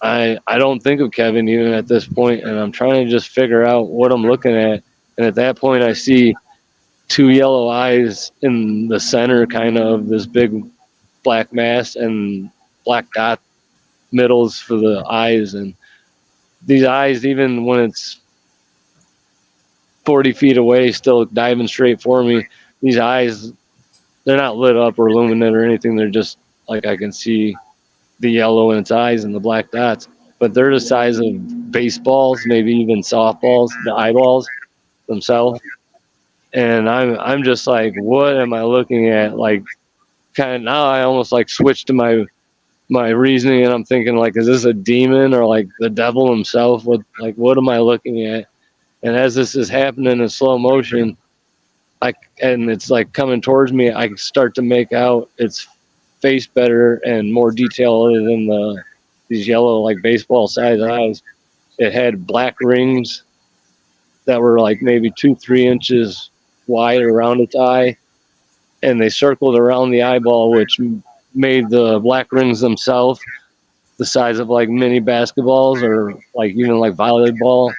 I don't think of Kevin even at this point, and I'm trying to just figure out what I'm looking at. And at that point, I see 2 yellow eyes in the center, kind of this big black mass, and black dot middles for the eyes. And these eyes, even when it's 40 feet away, still diving straight for me. These eyes, they're not lit up or illuminated or anything. They're just like, I can see the yellow in its eyes and the black dots, but they're the size of baseballs, maybe even softballs, the eyeballs themselves. And I'm just like, what am I looking at? Like, kind of now I almost like switched to my reasoning, and I'm thinking like, is this a demon or like the devil himself? What am I looking at? And as this is happening in slow motion, and it's like coming towards me, I start to make out its face better and more detail other than these yellow, like baseball sized eyes. It had black rings that were like maybe 2-3 inches wide around its eye, and they circled around the eyeball, which made the black rings themselves the size of like mini basketballs, or like even like volleyball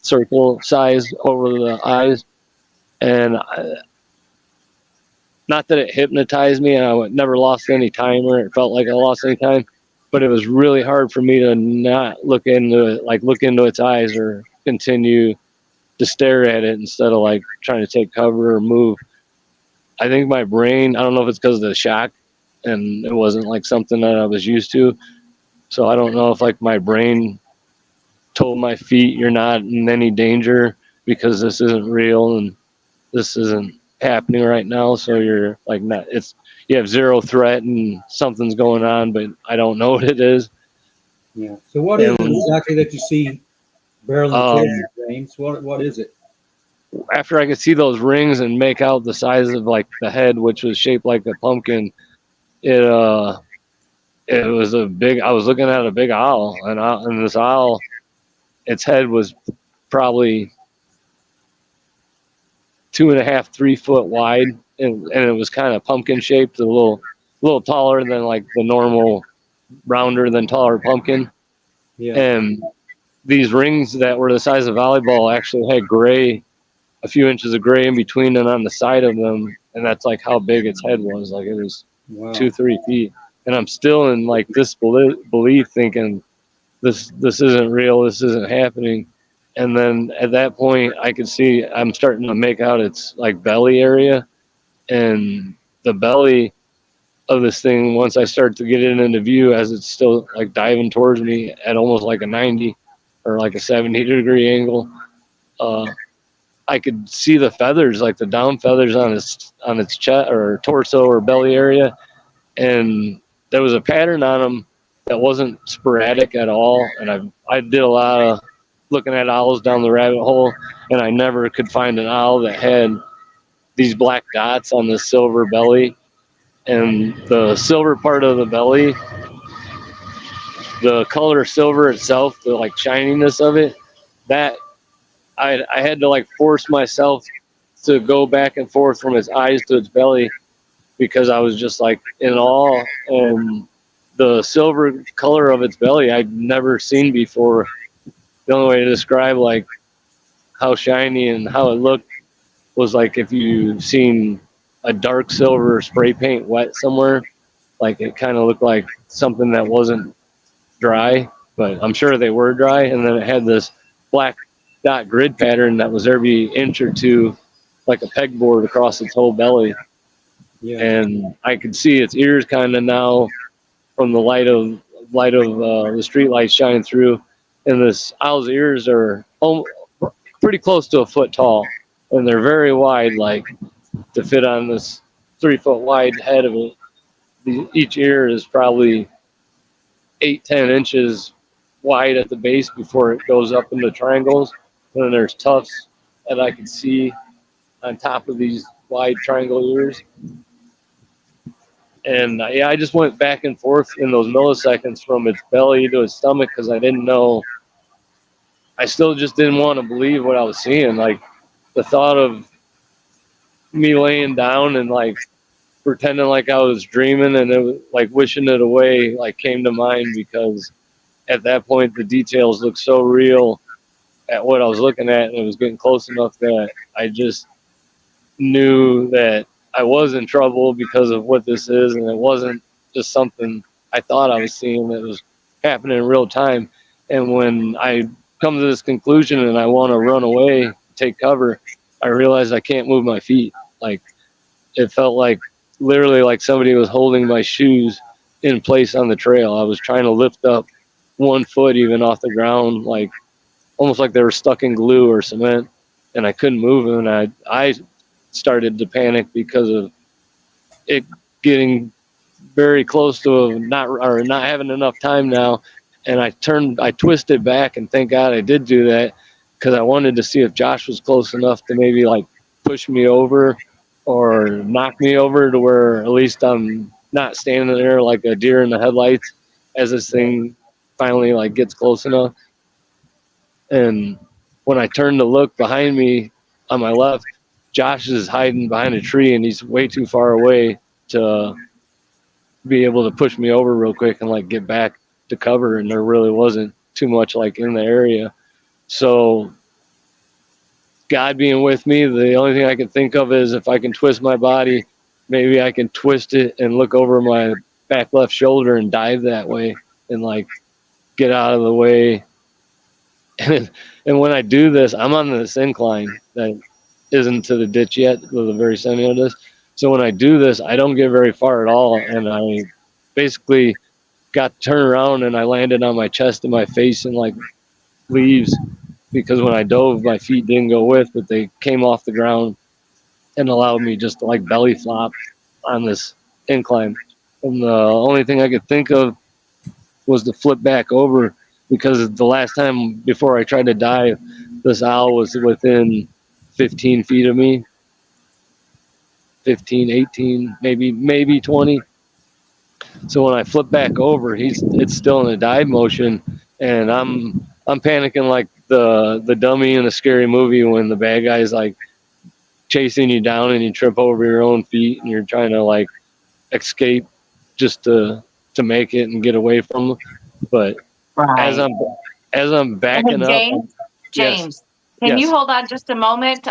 circle size over the eyes. And not that it hypnotized me, and I never lost any time, or it felt like I lost any time, but it was really hard for me to not look into its eyes or continue to stare at it instead of like trying to take cover or move. I think my brain, I don't know if it's because of the shock, and it wasn't like something that I was used to. So I don't know if like my brain told my feet, you're not in any danger because this isn't real and this isn't happening right now. So you're like, you have zero threat and something's going on, but I don't know what it is. Yeah. So what is it exactly that you see barreling towards you, James? What is it? After I could see those rings and make out the size of like the head, which was shaped like a pumpkin, it was I was looking at a big owl, and this owl, its head was probably 2.5-3 foot wide, and it was kind of pumpkin shaped, a little little taller than like the normal rounder than taller pumpkin. Yeah. And these rings that were the size of volleyball actually had gray, a few inches of gray in between and on the side of them. And that's like how big its head was. Like it was Wow. 2-3 feet. And I'm still in like this belief thinking this isn't real. This isn't happening. And then at that point I could see I'm starting to make out its like belly area, and the belly of this thing, once I start to get it into view as it's still like diving towards me at almost like a 90 or like a 70-degree angle, I could see the feathers, like the down feathers on its chest or torso or belly area, and there was a pattern on them that wasn't sporadic at all. And I did a lot of looking at owls down the rabbit hole, and I never could find an owl that had these black dots on the silver belly. And the silver part of the belly, the color silver itself, the like shininess of it, that I had to like force myself to go back and forth from its eyes to its belly, because I was just like in awe. And the silver color of its belly I'd never seen before. The only way to describe like how shiny and how it looked was like if you seen a dark silver spray paint wet somewhere, like it kind of looked like something that wasn't dry, but I'm sure they were dry. And then it had this black dot grid pattern that was every inch or two, like a pegboard across its whole belly. Yeah. And I could see its ears kind of now from the light of the street light shining through. And this owl's ears are pretty close to a foot tall, and they're very wide, like to fit on this 3 foot wide head of it. Each ear is probably 8-10 inches wide at the base before it goes up into triangles. And then there's tufts that I could see on top of these wide triangle ears. And yeah, I just went back and forth in those milliseconds from its belly to its stomach, because I didn't know. I still just didn't want to believe what I was seeing. Like the thought of me laying down and like pretending like I was dreaming and it was like wishing it away, like came to mind, because at that point the details looked so real at what I was looking at, and it was getting close enough that I just knew that I was in trouble because of what this is, and it wasn't just something I thought I was seeing. It was happening in real time. And when I come to this conclusion and I want to run away, take cover, I realized I can't move my feet. Like it felt like literally like somebody was holding my shoes in place on the trail. I was trying to lift up 1 foot even off the ground, like almost like they were stuck in glue or cement, and I couldn't move them. And I started to panic because of it getting very close to not having enough time now. And I twisted back, and thank God I did do that, because I wanted to see if Josh was close enough to maybe like push me over or knock me over to where at least I'm not standing there like a deer in the headlights as this thing finally like gets close enough. And when I turned to look behind me on my left, Josh is hiding behind a tree, and he's way too far away to be able to push me over real quick and like get back to cover. And there really wasn't too much like in the area. So God being with me, the only thing I can think of is if I can twist my body, maybe I can twist it and look over my back left shoulder and dive that way and like get out of the way. And when I do this, I'm on this incline that isn't to the ditch yet, to the very center of this. So when I do this, I don't get very far at all. And I basically got turned around and I landed on my chest and my face in like leaves, because when I dove, my feet didn't go with, but they came off the ground and allowed me just to like belly flop on this incline. And the only thing I could think of was to flip back over, because the last time before I tried to dive, this owl was within 15 feet of me, 15, 18, maybe 20. So when I flip back over, it's still in a dive motion, and I'm panicking like the dummy in a scary movie when the bad guy's like chasing you down and you trip over your own feet and you're trying to like escape just to make it and get away from them. But as I'm backing up, James, yes, James, can you yes. hold on just a moment?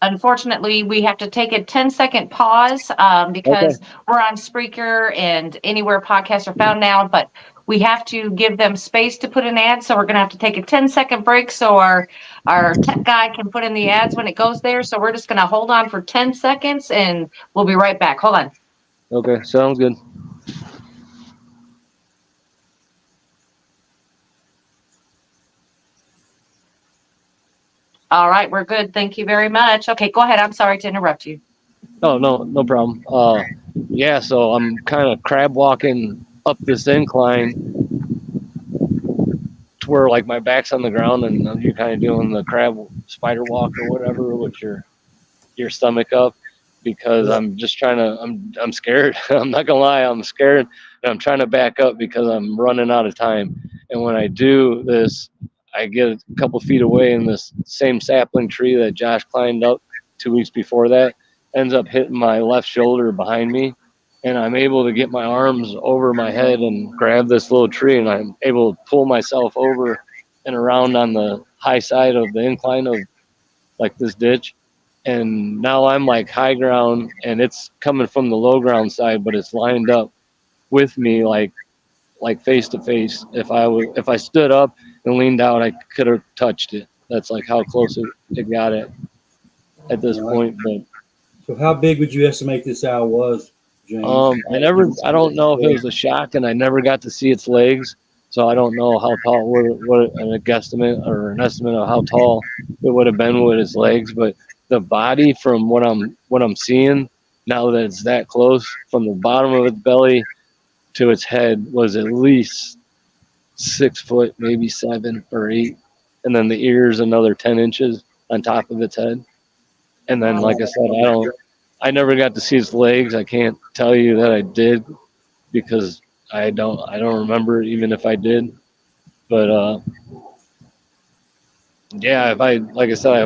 Unfortunately, we have to take a 10-second pause because we're on Spreaker and anywhere podcasts are found now, but we have to give them space to put in ads. So we're going to have to take a 10-second break so our tech guy can put in the ads when it goes there. So we're just going to hold on for 10 seconds and we'll be right back. Hold on. Okay, sounds good. All right, we're good. Thank you very much. Okay, go ahead. I'm sorry to interrupt you. Oh, no problem. Yeah, so I'm kind of crab walking up this incline to where like my back's on the ground and you're kind of doing the crab spider walk or whatever with your stomach up, because I'm just trying to, I'm scared. I'm not gonna lie, I'm scared, and I'm trying to back up because I'm running out of time. And when I do this, I get a couple feet away in this same sapling tree that Josh climbed up 2 weeks before that, ends up hitting my left shoulder behind me, and I'm able to get my arms over my head and grab this little tree, and I'm able to pull myself over and around on the high side of the incline of like this ditch. And now I'm like high ground, and it's coming from the low ground side, but it's lined up with me like face to face. If I stood up and leaned out, I could have touched it. That's like how close it got at this point. But So how big would you estimate this owl was, James? I don't know if it was a shock, and I never got to see its legs, so I don't know how tall, what a guesstimate or an estimate of how tall it would have been with its legs. But the body, from what I'm seeing now that it's that close, from the bottom of its belly to its head was at least 6 foot, maybe 7 or 8, and then the ears another 10 inches on top of its head. And then, like I said, I never got to see its legs. I can't tell you that I did, because I don't remember even if I did. But yeah, if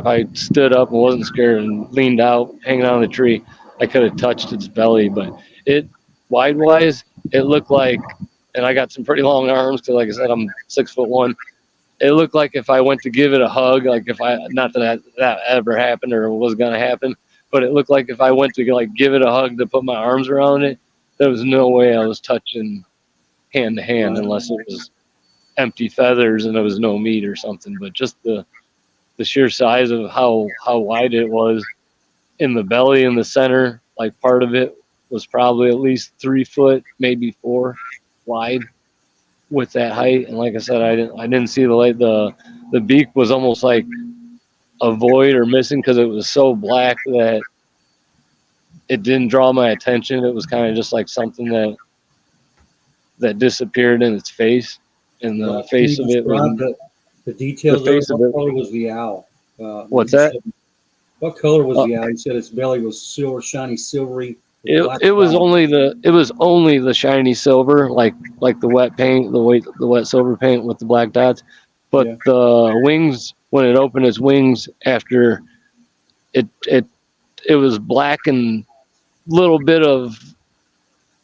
I stood up and wasn't scared and leaned out, hanging on the tree, I could have touched its belly. But it, wide-wise, it looked like, and I got some pretty long arms because, like I said, I'm 6'1". It looked like if I went to give it a hug, like not that ever happened or was gonna happen, but it looked like if I went to like give it a hug to put my arms around it, there was no way I was touching hand to hand unless it was empty feathers and there was no meat or something. But just the sheer size of how wide it was in the belly in the center, like part of it was probably at least 3 foot, maybe 4 wide with that height. And like I said, I didn't see the light. The beak was almost like a void or missing because it was so black that it didn't draw my attention. It was kind of just like something that disappeared in its face, and the face of it was the details. The face of what it. color was the owl? What's that? What color was the owl? You said its belly was silver, shiny, silvery. It was only the shiny silver, like the wet paint, the wet silver paint with the black dots. But the wings, when it opened its wings, after it was black and little bit of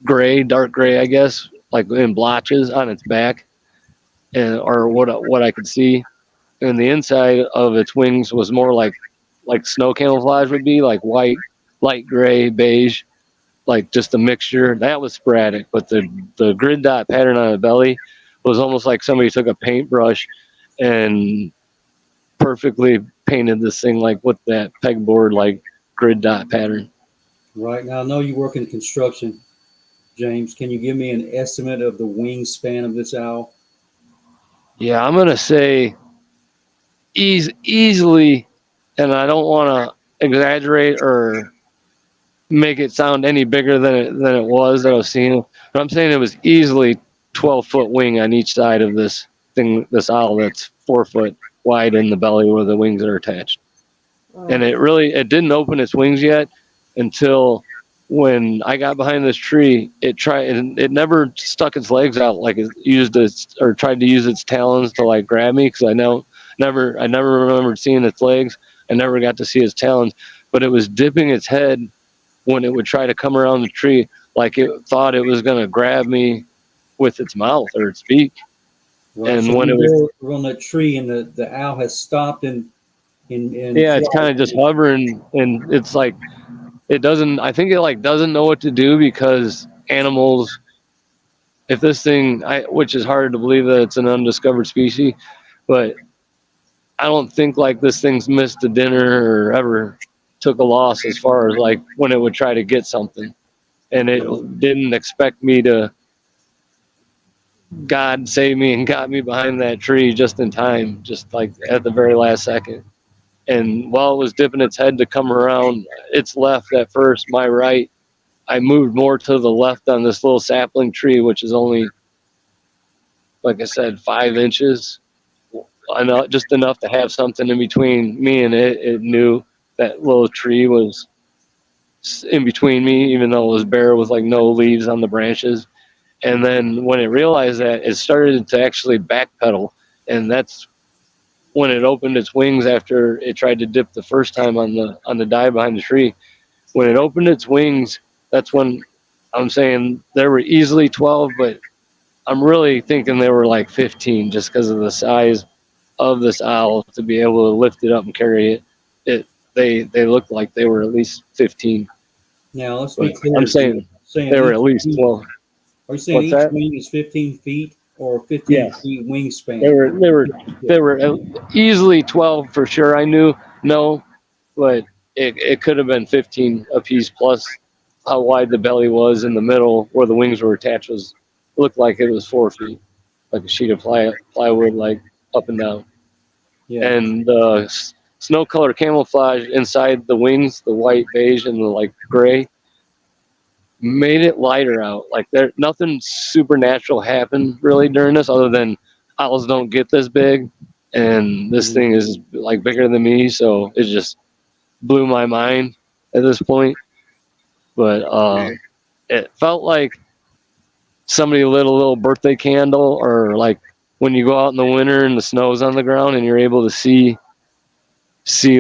gray, dark gray, I guess, like in blotches on its back, and or what I could see. And the inside of its wings was more like snow camouflage would be, like white, light gray, beige. Like just a mixture. That was sporadic, but the grid dot pattern on the belly was almost like somebody took a paintbrush and perfectly painted this thing like with that pegboard like grid dot pattern. Right. Now I know you work in construction, James. Can you give me an estimate of the wingspan of this owl? Yeah, I'm gonna say easily, and I don't want to exaggerate or make it sound any bigger than it was that I was seeing. But I'm saying it was easily 12-foot wing on each side of this thing, this owl that's 4 foot wide in the belly where the wings are attached. And it didn't open its wings yet until when I got behind this tree. It never stuck its legs out, like it tried to use its talons to like grab me, because I never remembered seeing its legs. I never got to see its talons, but it was dipping its head when it would try to come around the tree, like it thought it was going to grab me with its mouth or its beak. Right. And So when it was, we're on that tree, and the owl has stopped and yeah, it's kind of just hovering, and it's like it doesn't. I think it like doesn't know what to do, because animals, if this thing, which is hard to believe that it's an undiscovered species, but I don't think like this thing's missed a dinner or ever took a loss as far as like when it would try to get something, and it didn't expect me to. God saved me and got me behind that tree just in time, just like at the very last second. And while it was dipping its head to come around, its left at first, my right, I moved more to the left on this little sapling tree, which is only, like I said, 5 inches. Just enough to have something in between me and it. It knew that little tree was in between me, even though it was bare with like no leaves on the branches. And then when it realized that, it started to actually backpedal. And that's when it opened its wings after it tried to dip the first time on the dive behind the tree. When it opened its wings, that's when I'm saying there were easily 12, but I'm really thinking they were like 15, just because of the size of this owl to be able to lift it up and carry it. They looked like they were at least 15. Now let's be But clear. I'm saying they were at least 12. Are you saying What's each that? wing is 15 feet or 15 Yes. feet wingspan? They were easily 12 for sure. I knew no, but it could have been 15 apiece, plus how wide the belly was in the middle where the wings were attached looked like it was 4 feet, like a sheet of plywood, like up and down. Yeah. And the snow color camouflage inside the wings, the white, beige, and the like gray, made it lighter out. Like nothing supernatural happened really during this, other than owls don't get this big, and this thing is like bigger than me, so it just blew my mind at this point. But it felt like somebody lit a little birthday candle, or like when you go out in the winter and the snow's on the ground and you're able to see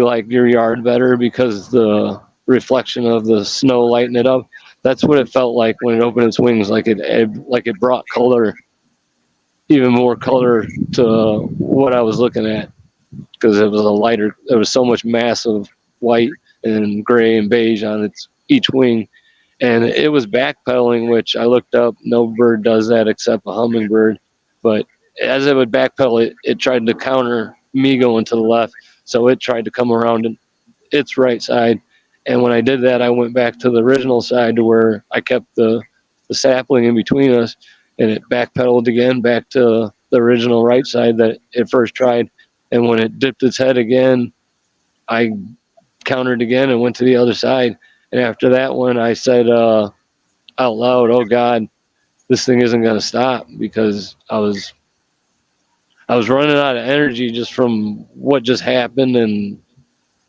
like your yard better because the reflection of the snow lighting it up. That's what it felt like when it opened its wings. Like it brought color, even more color to what I was looking at, because it was a lighter. There was so much massive white and gray and beige on each wing, and it was backpedaling, which I looked up. No bird does that except a hummingbird. But as it would backpedal, it tried to counter me going to the left. So it tried to come around its right side. And when I did that, I went back to the original side to where I kept the sapling in between us, and it backpedaled again back to the original right side that it first tried. And when it dipped its head again, I countered again and went to the other side. And after that one, I said out loud, "Oh God, this thing isn't going to stop," because I was running out of energy just from what just happened and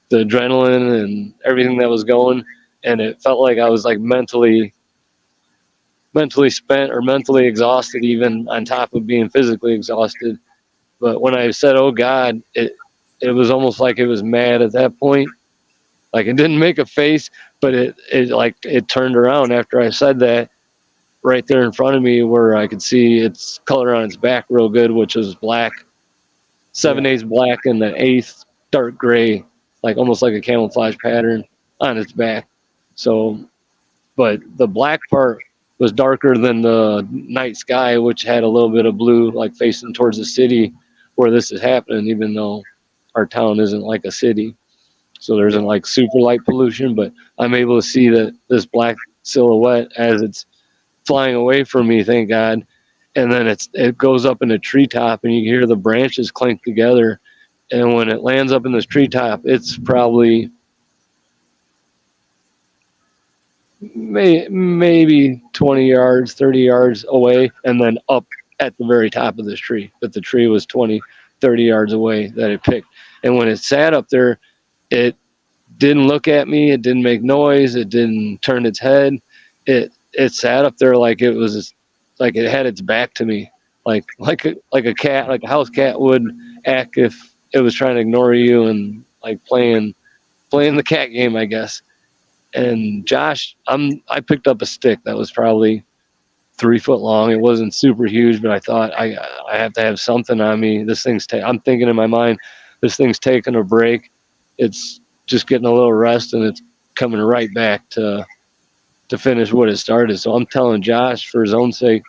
the adrenaline and everything that was going. And it felt like I was like mentally spent or mentally exhausted, even on top of being physically exhausted. But when I said, "Oh God," it was almost like it was mad at that point. Like it didn't make a face, but it turned around after I said that, right there in front of me, where I could see its color on its back real good, which was black, 7/8 black, and the 1/8 dark gray, like almost like a camouflage pattern on its back. So, but the black part was darker than the night sky, which had a little bit of blue, like facing towards the city where this is happening, even though our town isn't like a city. So there isn't like super light pollution, but I'm able to see that this black silhouette as it's flying away from me, thank God. And then it goes up in a treetop, and you hear the branches clink together. And when it lands up in this treetop, it's probably maybe 20 yards, 30 yards away, and then up at the very top of this tree. But the tree was 20, 30 yards away that it picked. And when it sat up there, it didn't look at me. It didn't make noise. It didn't turn its head. It sat up there like it was, like it had its back to me, like a cat, like a house cat would act if it was trying to ignore you and like playing the cat game, I guess. And Josh, I picked up a stick that was probably 3 foot long. It wasn't super huge, but I thought I have to have something on me. This thing's I'm thinking in my mind, this thing's taking a break. It's just getting a little rest, and it's coming right back to finish what it started. So I'm telling Josh, for his own sake,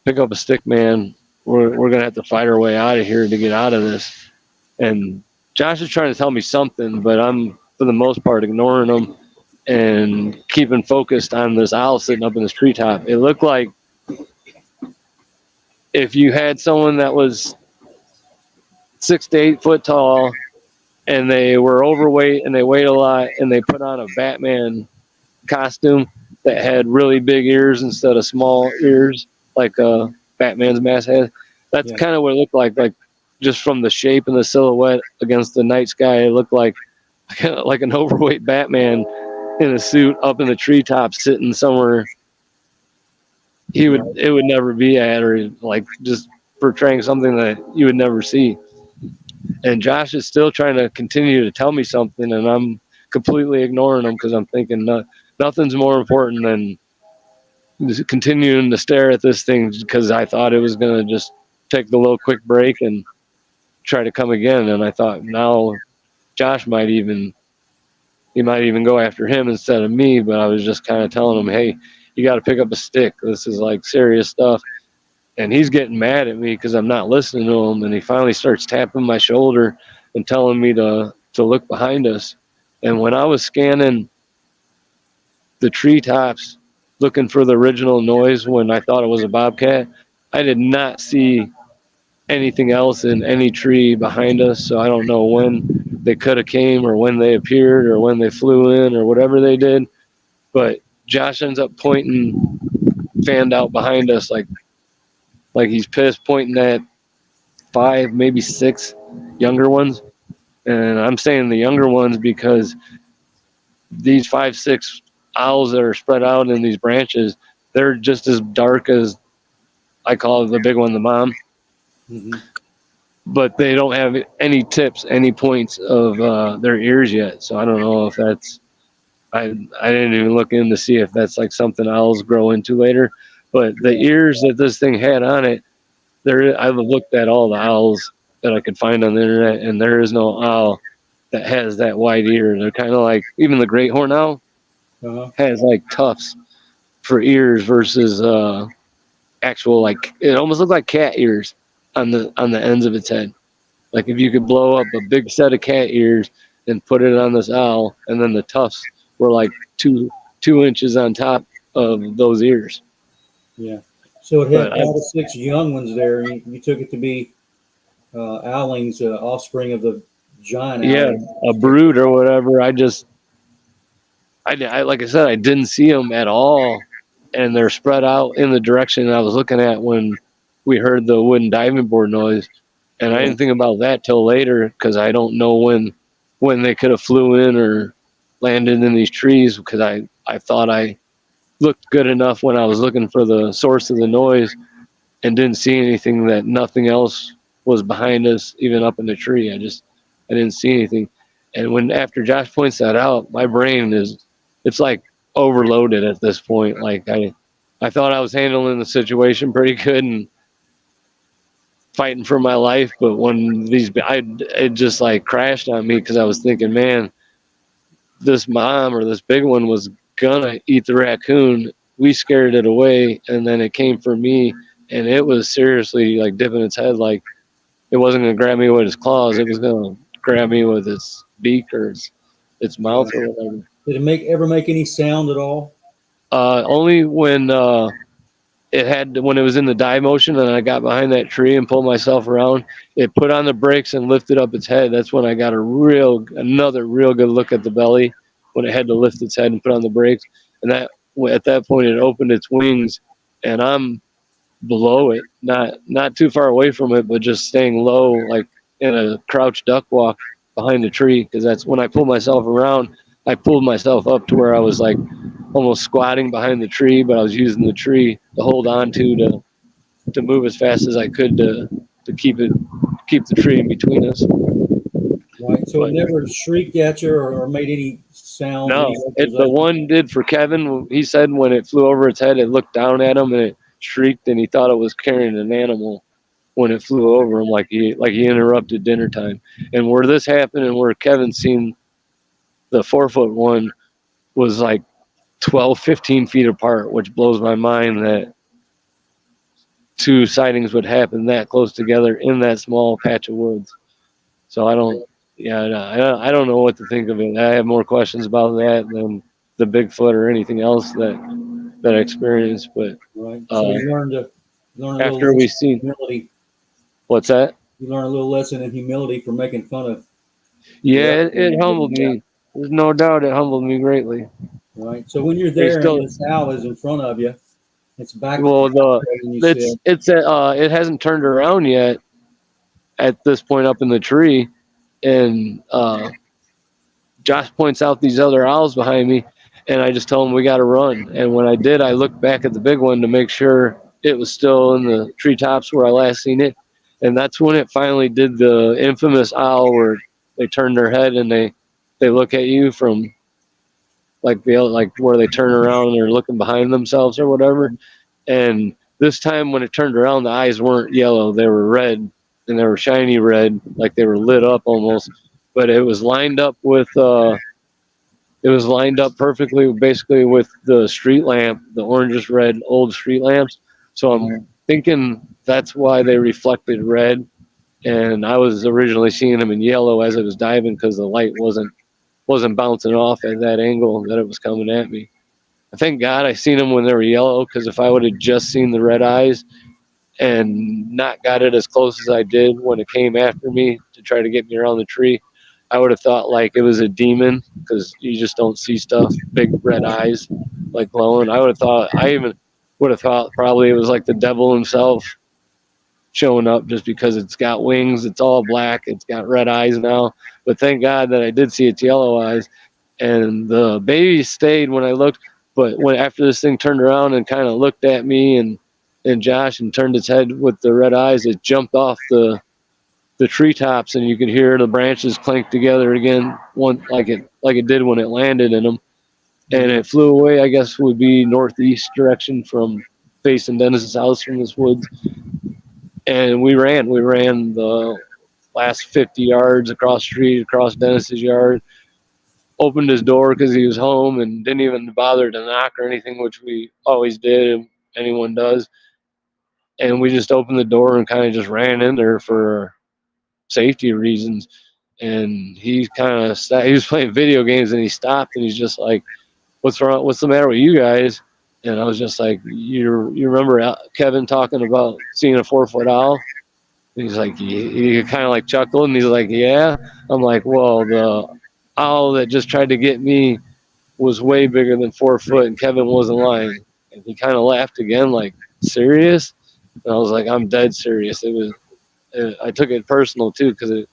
pick up a stick, man. We're gonna have to fight our way out of here to get out of this. And Josh is trying to tell me something, but I'm for the most part ignoring him and keeping focused on this owl sitting up in this treetop. It looked like if you had someone that was 6 to 8 foot tall and they were overweight and they weighed a lot and they put on a Batman costume that had really big ears instead of small ears like Batman's mask has. That's kind of what it looked like just from the shape and the silhouette against the night sky. It looked like an overweight Batman in a suit up in the treetop sitting somewhere it would never be at, or like just portraying something that you would never see. And Josh is still trying to continue to tell me something, and I'm completely ignoring him because I'm thinking nothing's more important than just continuing to stare at this thing, because I thought it was going to just take the little quick break and try to come again. And I thought now Josh might even go after him instead of me, but I was just kind of telling him, hey, you got to pick up a stick. This is like serious stuff. And he's getting mad at me because I'm not listening to him. And he finally starts tapping my shoulder and telling me to look behind us. And when I was scanning the treetops, looking for the original noise when I thought it was a bobcat, I did not see anything else in any tree behind us. So I don't know when they could have came or when they appeared or when they flew in or whatever they did. But Josh ends up pointing, fanned out behind us like he's pissed, pointing at 5, maybe 6 younger ones. And I'm saying the younger ones because these 5, 6 owls that are spread out in these branches, they're just as dark as I call the big one, the mom. Mm-hmm. But they don't have any tips, any points of their ears yet. So I don't know if that's, I didn't even look in to see if that's like something owls grow into later. But the ears that this thing had on it, I've looked at all the owls that I could find on the internet, and there is no owl that has that wide ear. They're kind of like, even the great horned owl has like tufts for ears versus actual, like, it almost looked like cat ears on the ends of its head. Like if you could blow up a big set of cat ears and put it on this owl, and then the tufts were like 2 inches on top of those ears. Yeah. So it had 5 to 6 young ones there. You took it to be owlings, offspring of the giant owl. Yeah, a brood or whatever. I like I said, I didn't see them at all, and they're spread out in the direction I was looking at when we heard the wooden diving board noise. And I didn't think about that till later, because I don't know when they could have flew in or landed in these trees, because I thought I looked good enough when I was looking for the source of the noise and didn't see anything, that nothing else was behind us, even up in the tree. I didn't see anything. And after Josh points that out, my brain it's like overloaded at this point. Like I thought I was handling the situation pretty good and fighting for my life, but when it just like crashed on me, because I was thinking, man, this mom or this big one was gonna eat the raccoon. We scared it away, and then it came for me, and it was seriously like dipping its head, like it wasn't gonna grab me with its claws, it was gonna grab me with its beak or its mouth or whatever. Did it ever make any sound at all? Only when when it was in the dive motion and I got behind that tree and pulled myself around, it put on the brakes and lifted up its head. That's when I got another real good look at the belly, when it had to lift its head and put on the brakes. And at that point it opened its wings, and I'm below it, not too far away from it, but just staying low, like in a crouch duck walk behind the tree. Because that's when I pulled myself around, I pulled myself up to where I was like almost squatting behind the tree, but I was using the tree to hold on to move as fast as I could to keep the tree in between us. Right. So it never shrieked at you or made any sound? No, any the one did for Kevin. He said when it flew over its head, it looked down at him and it shrieked, and he thought it was carrying an animal when it flew over him, like he interrupted dinner time. And where this happened and where Kevin seen the 4-foot one was like 12, 15 feet apart, which blows my mind that 2 sightings would happen that close together in that small patch of woods. So I don't know what to think of it. I have more questions about that than the Bigfoot or anything else that I experienced. But right. So you learned a after we seen humility. What's that? You learned a little lesson in humility for making fun of. Yeah, it humbled me. There's no doubt it humbled me greatly. Right. So when you're there and this owl is in front of you, it's back. Well, it hasn't turned around yet at this point up in the tree, and Josh points out these other owls behind me, and I just tell him we got to run. And when I did, I looked back at the big one to make sure it was still in the treetops where I last seen it, and that's when it finally did the infamous owl where they turn their head and they look at you from like where they turn around and they're looking behind themselves or whatever. And this time when it turned around, the eyes weren't yellow, they were red, and they were shiny red, like they were lit up almost. But it was lined up with perfectly basically with the street lamp, the orangish red old street lamps. So I'm thinking that's why they reflected red, and I was originally seeing them in yellow as it was diving because the light wasn't bouncing off at that angle that it was coming at me. I thank God I seen them when they were yellow, because if I would have just seen the red eyes and not got it as close as I did when it came after me to try to get me around the tree, I would have thought like it was a demon, because you just don't see stuff, big red eyes like glowing. I even would have thought probably it was like the devil himself showing up, just because it's got wings, it's all black, it's got red eyes now. But thank God that I did see its yellow eyes, and the baby stayed when I looked. But when after this thing turned around and kind of looked at me and Josh and turned its head with the red eyes, it jumped off the treetops, and you could hear the branches clank together again, like it did when it landed in them. And it flew away, I guess would be northeast direction from facing Dennis's house from this woods. And we ran the last 50 yards across the street, across Dennis's yard, opened his door because he was home and didn't even bother to knock or anything, which we always did, and anyone does. And we just opened the door and kind of just ran in there for safety reasons. And he kind of he was playing video games, and he stopped, and he's just like, "What's wrong? What's the matter with you guys?" And I was just like, you remember Kevin talking about seeing a 4-foot owl? And he's like, he kind of like chuckled, and he's like, yeah. I'm like, well, the owl that just tried to get me was way bigger than 4 foot, and Kevin wasn't lying. And he kind of laughed again, like, serious? And I was like, I'm dead serious. I took it personal too, because it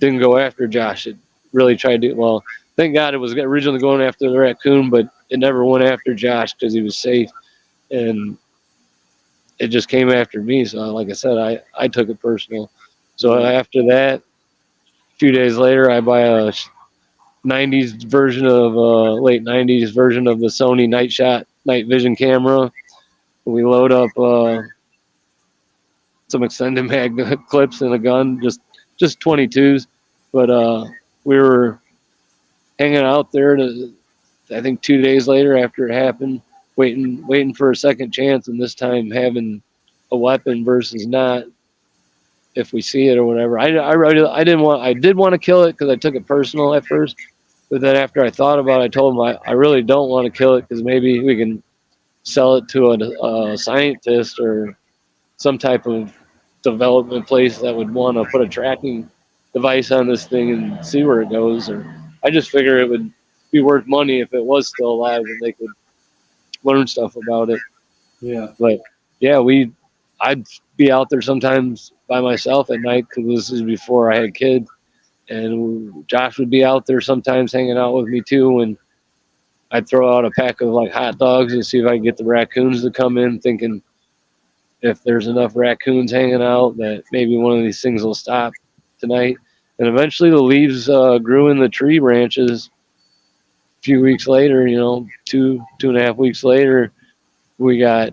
didn't go after Josh. It really tried to, well, thank God it was originally going after the raccoon, but it never went after Josh because he was safe. And it just came after me. So like I said, I took it personal. So after that, a few days later, I buy a 90s version of late 90s version of the Sony night vision camera. We load up some extended mag clips and a gun, just 22s. But we were hanging out there I think 2 days later after it happened, waiting for a second chance, and this time having a weapon versus not, if we see it or whatever. I did want to kill it because I took it personal at first, but then after I thought about it, I told him I really don't want to kill it because maybe we can sell it to a scientist or some type of development place that would want to put a tracking device on this thing and see where it goes. Or I just figure it would be worth money if it was still alive and they could learn stuff about it. Yeah. But yeah, I'd be out there sometimes by myself at night because this is before I had kids, and Josh would be out there sometimes hanging out with me too. And I'd throw out a pack of like hot dogs and see if I could get the raccoons to come in, thinking if there's enough raccoons hanging out that maybe one of these things will stop tonight. And eventually the leaves grew in the tree branches. A few weeks later, 2.5 weeks later, we got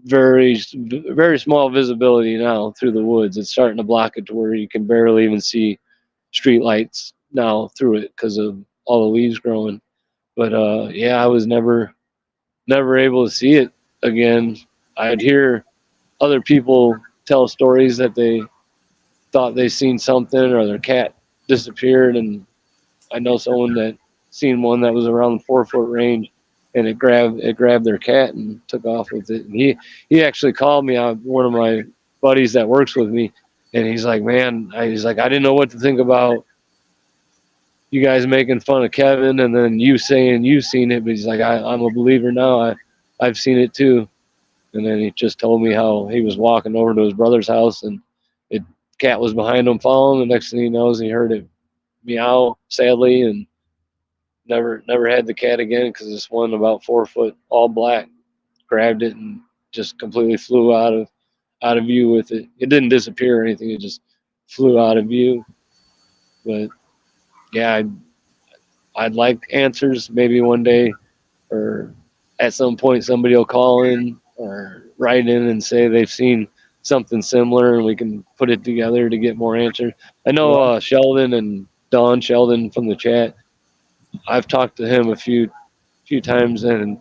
very, very small visibility now through the woods. It's starting to block it to where you can barely even see street lights now through it because of all the leaves growing. But yeah, I was never able to see it again. I'd hear other people tell stories that they thought they seen something or their cat disappeared, and I know someone that seen one that was around the 4-foot range, and it grabbed their cat and took off with it. And he actually called me, one of my buddies that works with me, and he's like, man, I didn't know what to think about you guys making fun of Kevin, and then you saying you've seen it. But he's like, I'm a believer now. I've seen it too. And then he just told me how he was walking over to his brother's house, and cat was behind him following. The next thing he knows, he heard it meow sadly, and never had the cat again, because this one about 4 foot, all black, grabbed it and just completely flew out of view with it. It didn't disappear or anything. It just flew out of view. But yeah, I'd like answers. Maybe one day, or at some point, somebody will call in or write in and say they've seen something similar, and we can put it together to get more answers. I know Sheldon and Don Sheldon from the chat, I've talked to him a few times, and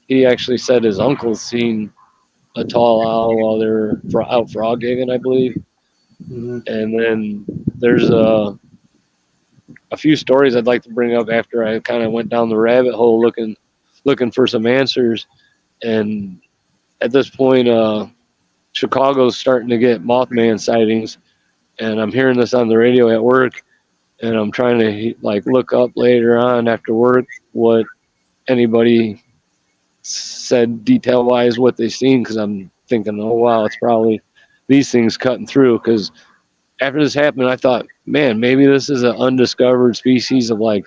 he actually said his uncle's seen a tall owl while they were out frog gigging, I believe. Mm-hmm. And then there's a few stories I'd like to bring up after I kind of went down the rabbit hole looking for some answers. And at this point, Chicago's starting to get Mothman sightings, and I'm hearing this on the radio at work, and I'm trying to look up later on after work what anybody said detail wise what they've seen, because I'm thinking, oh wow, it's probably these things cutting through. Because after this happened, I thought, man, maybe this is an undiscovered species of like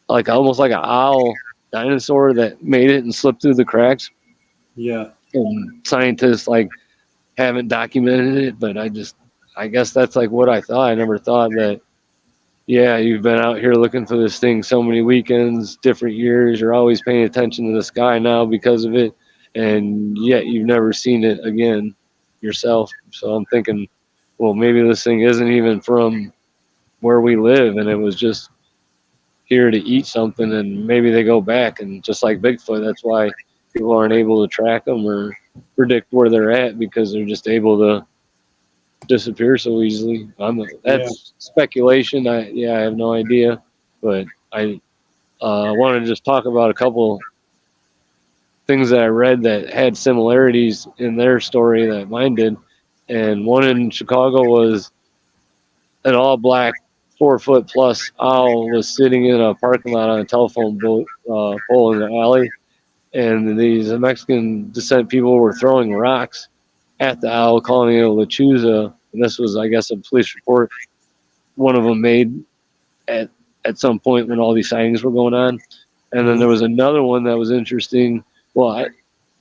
almost like an owl dinosaur that made it and slipped through the cracks. Yeah. And scientists haven't documented it, but I guess that's what I thought. I never thought that, yeah, you've been out here looking for this thing so many weekends, different years, you're always paying attention to the sky now because of it, and yet you've never seen it again yourself. So I'm thinking, well, maybe this thing isn't even from where we live, and it was just here to eat something, and maybe they go back, and just like Bigfoot, that's why people aren't able to track them or predict where they're at, because they're just able to disappear so easily. That's speculation. I have no idea, but I want to just talk about a couple things that I read that had similarities in their story that mine did. And one in Chicago was an all black 4 foot plus owl was sitting in a parking lot on a telephone pole in the alley, and these Mexican descent people were throwing rocks at the owl, calling it a lechuza. And this was, I guess, a police report one of them made at some point when all these sightings were going on. And then there was another one that was interesting. Well,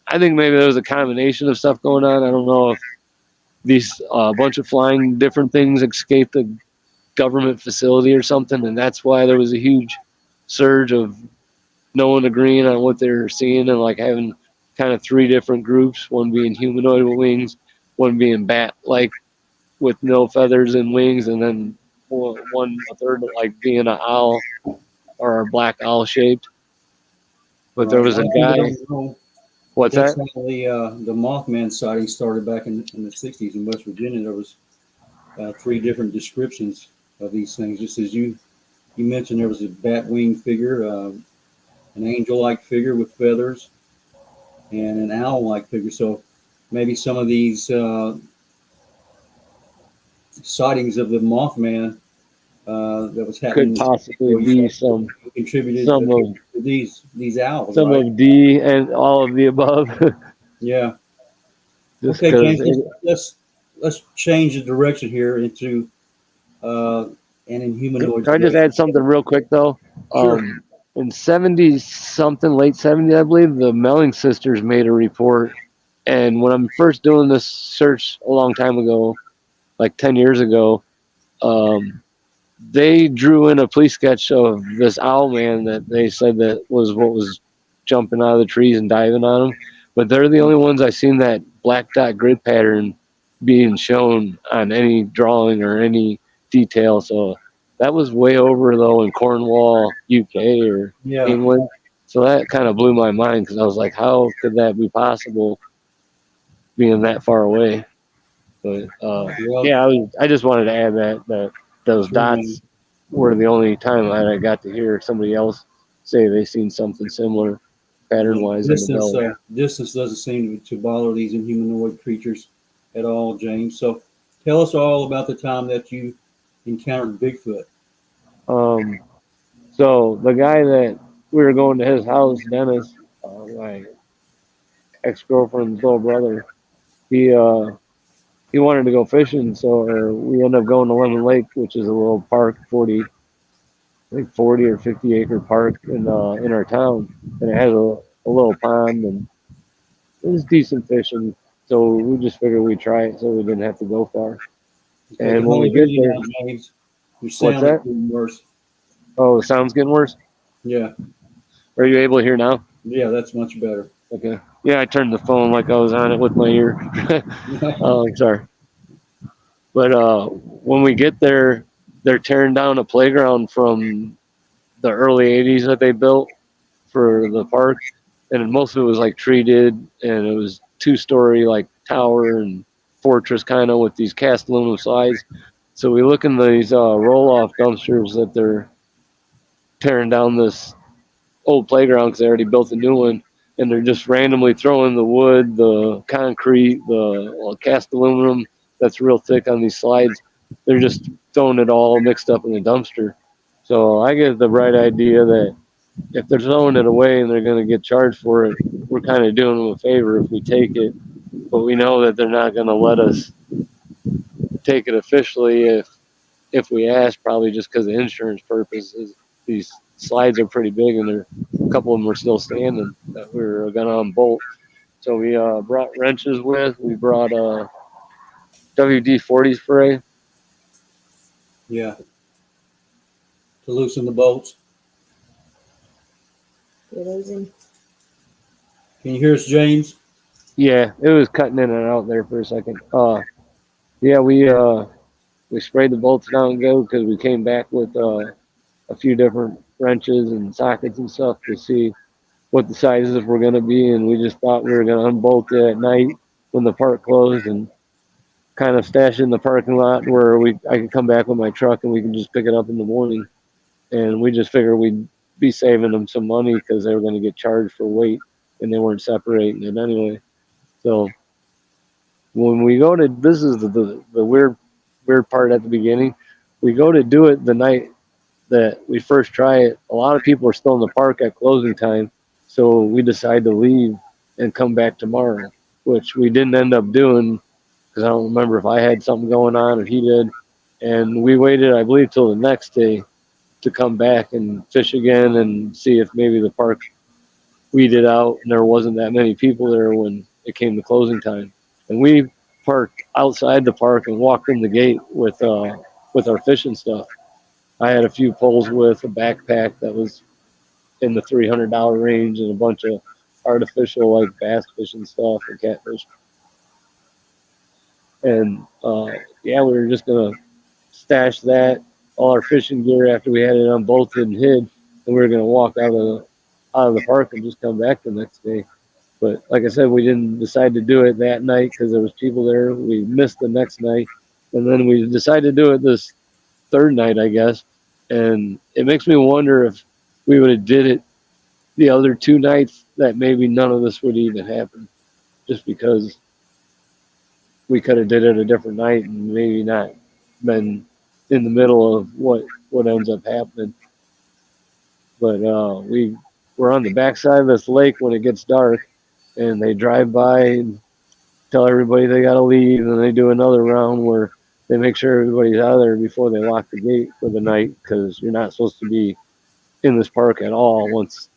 I think maybe there was a combination of stuff going on. I don't know if these bunch of flying different things escaped a government facility or something, and that's why there was a huge surge of no one agreeing on what they were seeing, and having kind of 3 different groups, one being humanoid with wings, one being bat-like with no feathers and wings, and then a third being an owl or a black owl shaped. But there was a guy. What's That's that? how the Mothman sighting started back in the 60s in West Virginia. There was 3 different descriptions of these things. Just as you mentioned, there was a bat wing figure, an angel-like figure with feathers, and an owl-like figure. So maybe some of these sightings of the Mothman that was happening Could possibly be some contributed some to of these owls. some right? of D and all of the above. Yeah. Just Okay, 'cause James. Let's change the direction here into an Inhumanoids. Can I just add something real quick though? Sure. In 70 something, late 70s, I believe, the Melling sisters made a report. And when I'm first doing this search a long time ago, like 10 years ago, they drew in a police sketch of this owl man that they said that was what was jumping out of the trees and diving on them. But they're the only ones I've seen that black dot grid pattern being shown on any drawing or any detail. So that was way over though in Cornwall, UK or Yeah. England. So that kind of blew my mind because I was like, how could that be possible being that far away? But Well, yeah, I just wanted to add that those Sure, dots man. were the only time I got to hear somebody else say they seen something similar pattern wise in the belly. Distance doesn't seem to bother these inhumanoid creatures at all, James. So tell us all about the time that you encountered Bigfoot. So the guy that we were going to his house, Dennis, my ex-girlfriend's little brother, he wanted to go fishing, so we ended up going to Lemon Lake, which is a little park, 40 or 50 acre park in our town, and it has a little pond, and it was decent fishing. So we just figured we'd try it, so we didn't have to go far. Okay, And when we get there, James, your sound is that? getting worse. Oh, the sound's getting worse. Yeah, Are you able to hear now? yeah, that's much better. Okay. Yeah, I turned the phone like I was on it with my ear. Oh, sorry. But when we get there, they're tearing down a playground from the early 80s that they built for the park. And most of it was like treated, and it was 2-story like tower and fortress kind of with these cast aluminum slides. So we look in these roll-off dumpsters that they're tearing down this old playground because they already built a new one, and they're just randomly throwing the wood, the concrete, the cast aluminum that's real thick on these slides. They're just throwing it all mixed up in the dumpster. So I get the bright idea that if they're throwing it away and they're going to get charged for it, we're kind of doing them a favor if we take it. But we know that they're not going to let us take it officially if we ask, probably just because of insurance purposes. These slides are pretty big, and a couple of them are still standing that we were going to unbolt. So we brought wrenches with. We brought WD-40 spray. Yeah, to loosen the bolts. Get those in. Can you hear us, James? Yeah, it was cutting in and out there for a second. Yeah, we sprayed the bolts down good because we came back with a few different wrenches and sockets and stuff to see what the sizes were going to be, and we just thought we were going to unbolt it at night when the park closed and kind of stash it in the parking lot where I could come back with my truck and we can just pick it up in the morning. And we just figured we'd be saving them some money because they were going to get charged for weight and they weren't separating it anyway. So when we go to, this is the weird part at the beginning, we go to do it the night that we first try it. A lot of people are still in the park at closing time, so we decide to leave and come back tomorrow, which we didn't end up doing because I don't remember if I had something going on or he did. And we waited, I believe, till the next day to come back and fish again and see if maybe the park weeded out and there wasn't that many people there when it came to closing time. And we parked outside the park and walked in the gate with our fishing stuff. I had a few poles with a backpack that was in the $300 range and a bunch of artificial like bass fishing stuff and catfish. And yeah, we were just gonna stash all our fishing gear after we had it unbolted and hid, and we were gonna walk out of the park and just come back the next day. But like I said, we didn't decide to do it that night because there was people there. We missed the next night, and then we decided to do it this third night, I guess. And it makes me wonder if we would have did it the other 2 nights, that maybe none of this would even happen, just because we could have did it a different night and maybe not been in the middle of what ends up happening. But we're on the backside of this lake when it gets dark, and they drive by and tell everybody they got to leave, and they do another round where they make sure everybody's out of there before they lock the gate for the night, because you're not supposed to be in this park at all once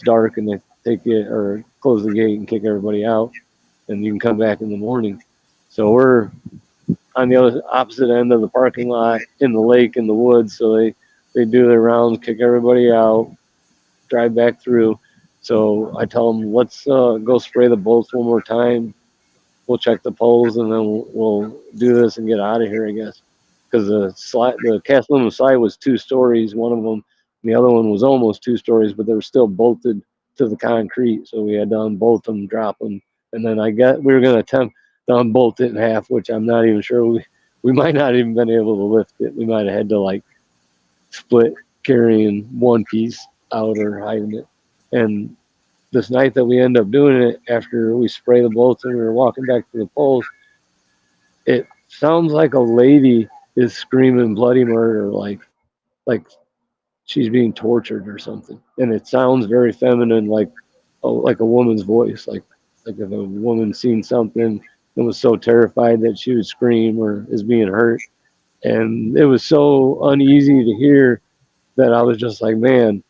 dark, and they take it or close the gate and kick everybody out, and you can come back in the morning. So on the other opposite end of the parking lot in the lake in the woods. So they do their rounds, kick everybody out, drive back through. So I tell them, let's go spray the bolts one more time. We'll check the poles, and then we'll do this and get out of here, I guess. Because the cast aluminum slide was 2 stories, one of them. The other one was almost 2 stories, but they were still bolted to the concrete. So we had to unbolt them, drop them. And then we were going to attempt to unbolt it in half, which I'm not even sure. We might not even been able to lift it. We might have had to like split carrying one piece out or hiding it. And this night that we end up doing it, after we spray the bolts and we were walking back to the poles, it sounds like a lady is screaming bloody murder, like she's being tortured or something. And it sounds very feminine, like a woman's voice, like if a woman seen something and was so terrified that she would scream or is being hurt. And it was so uneasy to hear that I was just like, man,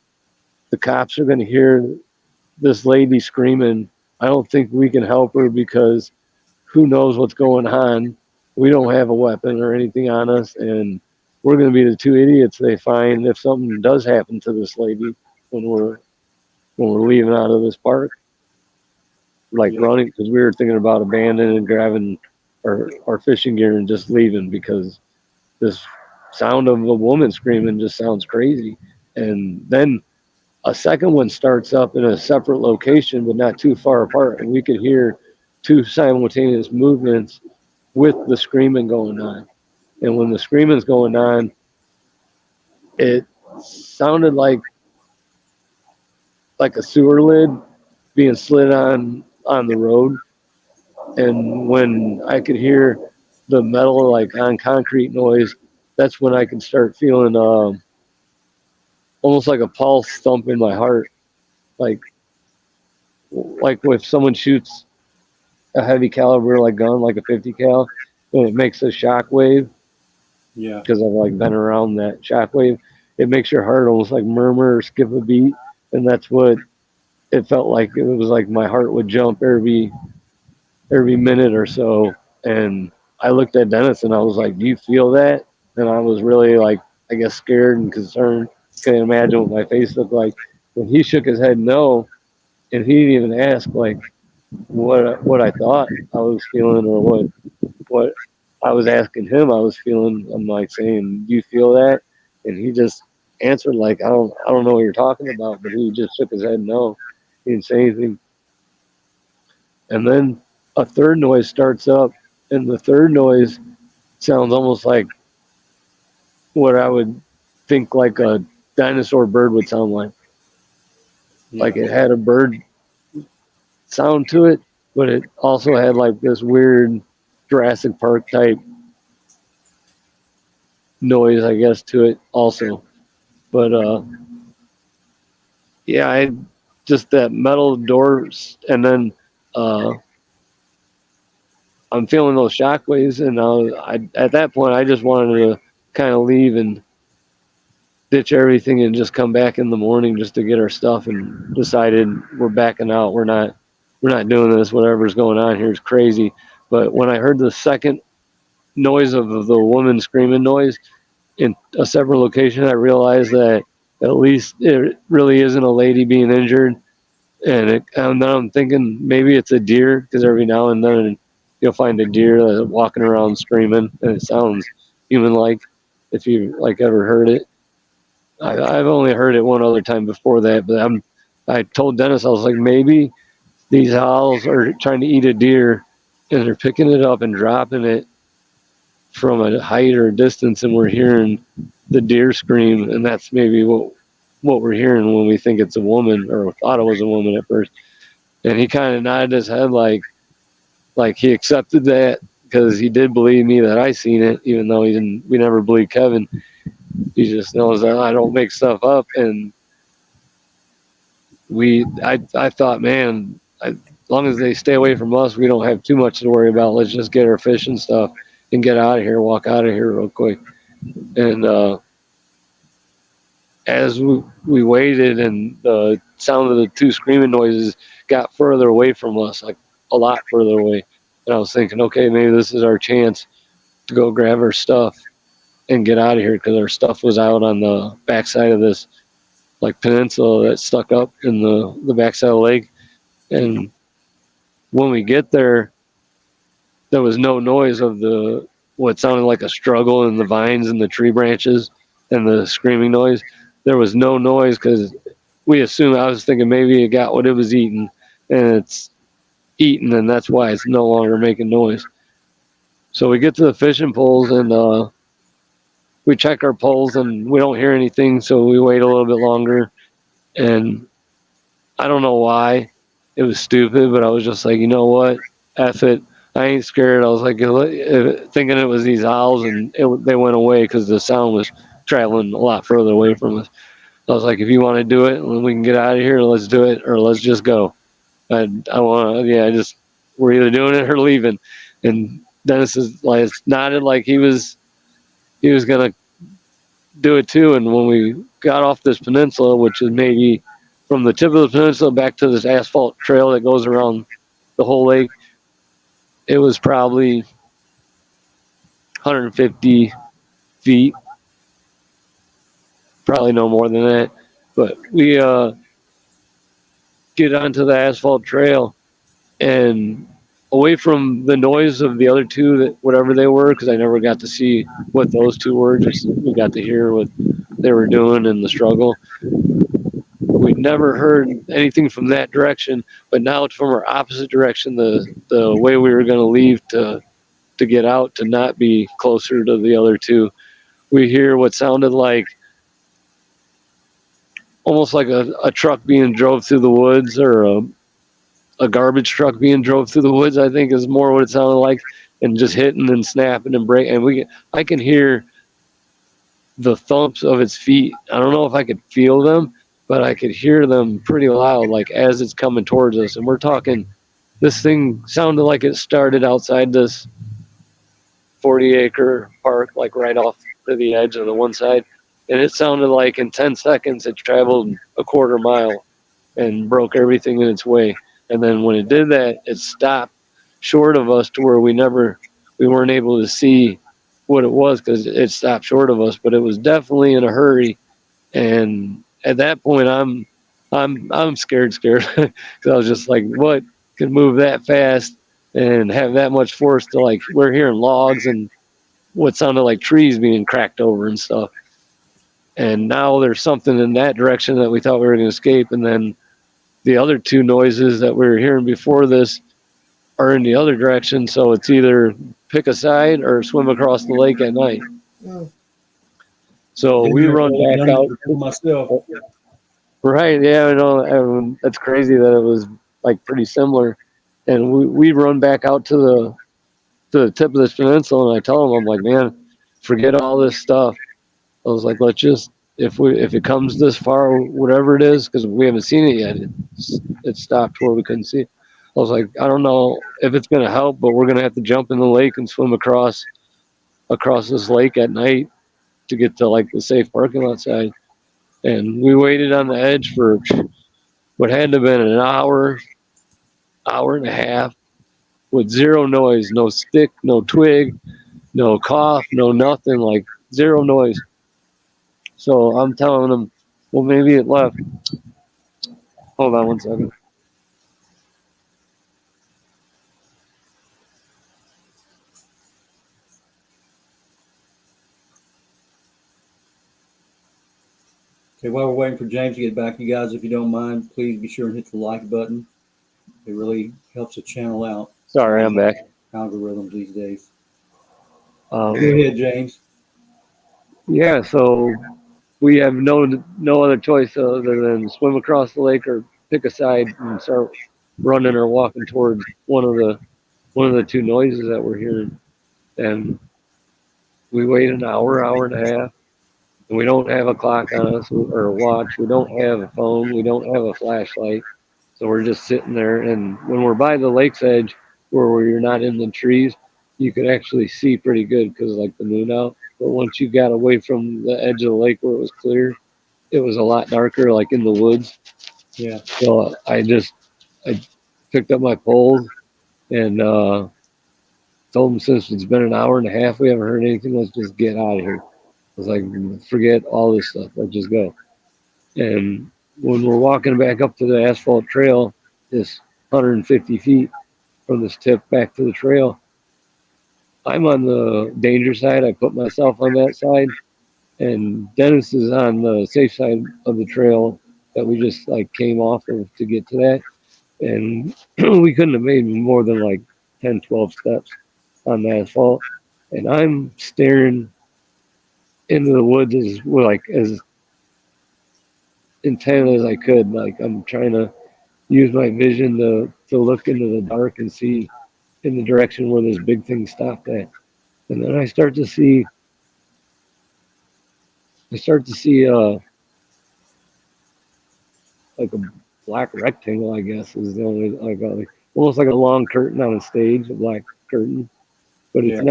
the cops are going to hear this lady screaming. I don't think we can help her because who knows what's going on. We don't have a weapon or anything on us, and we're going to be the 2 idiots they find if something does happen to this lady when we're leaving out of this park, like running, because we were thinking about abandoning and grabbing our fishing gear and just leaving, because this sound of a woman screaming just sounds crazy. And then a second one starts up in a separate location, but not too far apart, and we could hear 2 simultaneous movements with the screaming going on. And when the screaming's going on, it sounded like a sewer lid being slid on the road. And when I could hear the metal like on concrete noise, that's when I could start feeling almost like a pulse thump in my heart, like if someone shoots a heavy caliber like gun, like a 50 cal, and it makes a shock wave. Yeah. Because I've like been around that shock wave, it makes your heart almost like murmur or skip a beat, and that's what it felt like. It was like my heart would jump every minute or so. And I looked at Dennis and I was like, "Do you feel that?" And I was really like, I guess, scared and concerned. Can't imagine what my face looked like. When he shook his head no, and he didn't even ask like what I thought I was feeling or what I was asking him I was feeling. I'm like saying, "Do you feel that?" And he just answered like, I don't know what you're talking about, but he just shook his head no. He didn't say anything. And then a third noise starts up, and the third noise sounds almost like what I would think like a dinosaur bird would sound like. Yeah. Like it had a bird sound to it, but it also had like this weird Jurassic Park type noise, I guess, to it also. But yeah, I just that metal doors, and then I'm feeling those shockwaves, and at that point I just wanted to kind of leave and ditch everything and just come back in the morning just to get our stuff, and decided we're backing out. We're not doing this. Whatever's going on here is crazy. But when I heard the second noise of the woman screaming noise in a separate location, I realized that at least it really isn't a lady being injured. And then I'm thinking maybe it's a deer, because every now and then you'll find a deer that's walking around screaming, and it sounds human-like. If you like ever heard it, I've only heard it one other time before that. But I told Dennis, I was like, maybe these owls are trying to eat a deer, and they're picking it up and dropping it from a height or a distance, and we're hearing the deer scream, and that's maybe what we're hearing when we think it's a woman, or thought it was a woman at first. And he kind of nodded his head like he accepted that, because he did believe me that I seen it, even though we never believed Kevin. He just knows that I don't make stuff up. And I thought, man, as long as they stay away from us, we don't have too much to worry about. Let's just get our fish and stuff and get out of here, walk out of here real quick. And as we waited, and the sound of the 2 screaming noises got further away from us, like a lot further away. And I was thinking, okay, maybe this is our chance to go grab our stuff and get out of here because our stuff was out on the backside of this like peninsula that stuck up in the backside of the lake. And when we get there, there was no noise of what sounded like a struggle in the vines and the tree branches and the screaming noise. There was no noise because we assumed, I was thinking maybe it got what it was eating and it's eating, and that's why it's no longer making noise. So we get to the fishing poles and we check our poles and we don't hear anything, so we wait a little bit longer. And I don't know why. It was stupid, but I was just like, you know what? F it. I ain't scared. I was like, thinking it was these owls, and they went away because the sound was traveling a lot further away from us. I was like, if you want to do it, we can get out of here, let's do it, or let's just go. I want to, we're either doing it or leaving. And Dennis is like, nodded like he was going to do it too. And when we got off this peninsula, which is maybe from the tip of the peninsula back to this asphalt trail that goes around the whole lake, it was probably 150 feet, probably no more than that. But we get onto the asphalt trail and away from the noise of the other two, that whatever they were, because I never got to see what those two were, just we got to hear what they were doing in the struggle. We'd never heard anything from that direction, but now it's from our opposite direction, the way we were going to leave to get out, to not be closer to the other two. We hear what sounded like almost like a truck being drove through the woods, or a garbage truck being drove through the woods, I think is more what it sounded like, and just hitting and snapping and breaking. And I can hear the thumps of its feet. I don't know if I could feel them, but I could hear them pretty loud, like as it's coming towards us. And we're talking, this thing sounded like it started outside this 40-acre park, like right off to the edge of the one side. And it sounded like in 10 seconds it traveled a quarter mile and broke everything in its way. And then when it did that, it stopped short of us to where we weren't able to see what it was, because it stopped short of us. But it was definitely in a hurry. And at that point, I'm scared because I was just like, what can move that fast and have that much force to, like, we're hearing logs and what sounded like trees being cracked over and stuff. And now there's something in that direction that we thought we were going to escape. And then the other two noises that we were hearing before this are in the other direction. So it's either pick a side or swim across the lake at night. So we run back out. Myself. Right. Yeah. I know. That's crazy that it was like pretty similar. And we run back out to the tip of this peninsula. And I tell them, I'm like, man, forget all this stuff. I was like, let's just, if it comes this far, whatever it is, because we haven't seen it yet, it stopped where we couldn't see it. I was like, I don't know if it's going to help, but we're going to have to jump in the lake and swim across this lake at night to get to like the safe parking lot side. And we waited on the edge for what had to have been an hour and a half with zero noise, no stick, no twig, no cough, no nothing, like zero noise. So I'm telling them, well, maybe it left. Hold on one second. Okay, while we're waiting for James to get back, you guys, if you don't mind, please be sure and hit the like button. It really helps the channel out. Sorry, I'm back. Algorithms these days. Go ahead, James. Yeah, so we have no other choice other than swim across the lake or pick a side and start running or walking towards one of the two noises that we're hearing. And we wait an hour and a half, and we don't have a clock on us or a watch. We don't have a phone. We don't have a flashlight. So we're just sitting there. And when we're by the lake's edge, where you're not in the trees, you could actually see pretty good because like the moon out. But once you got away from the edge of the lake where it was clear, it was a lot darker, like in the woods. Yeah. So I picked up my pole and told him since it's been an hour and a half, we haven't heard anything. Let's just get out of here. I was like, forget all this stuff. Let's just go. And when we're walking back up to the asphalt trail, this 150 feet from this tip back to the trail, I'm on the danger side. I put myself on that side, and Dennis is on the safe side of the trail that we just like came off of to get to that. And we couldn't have made more than like 10, 12 steps on the asphalt. And I'm staring into the woods as intent as I could. Like I'm trying to use my vision to look into the dark and see in the direction where this big thing stopped at. And then I start to see like a black rectangle, I guess is the only like almost like a long curtain on a stage, a black curtain. But it's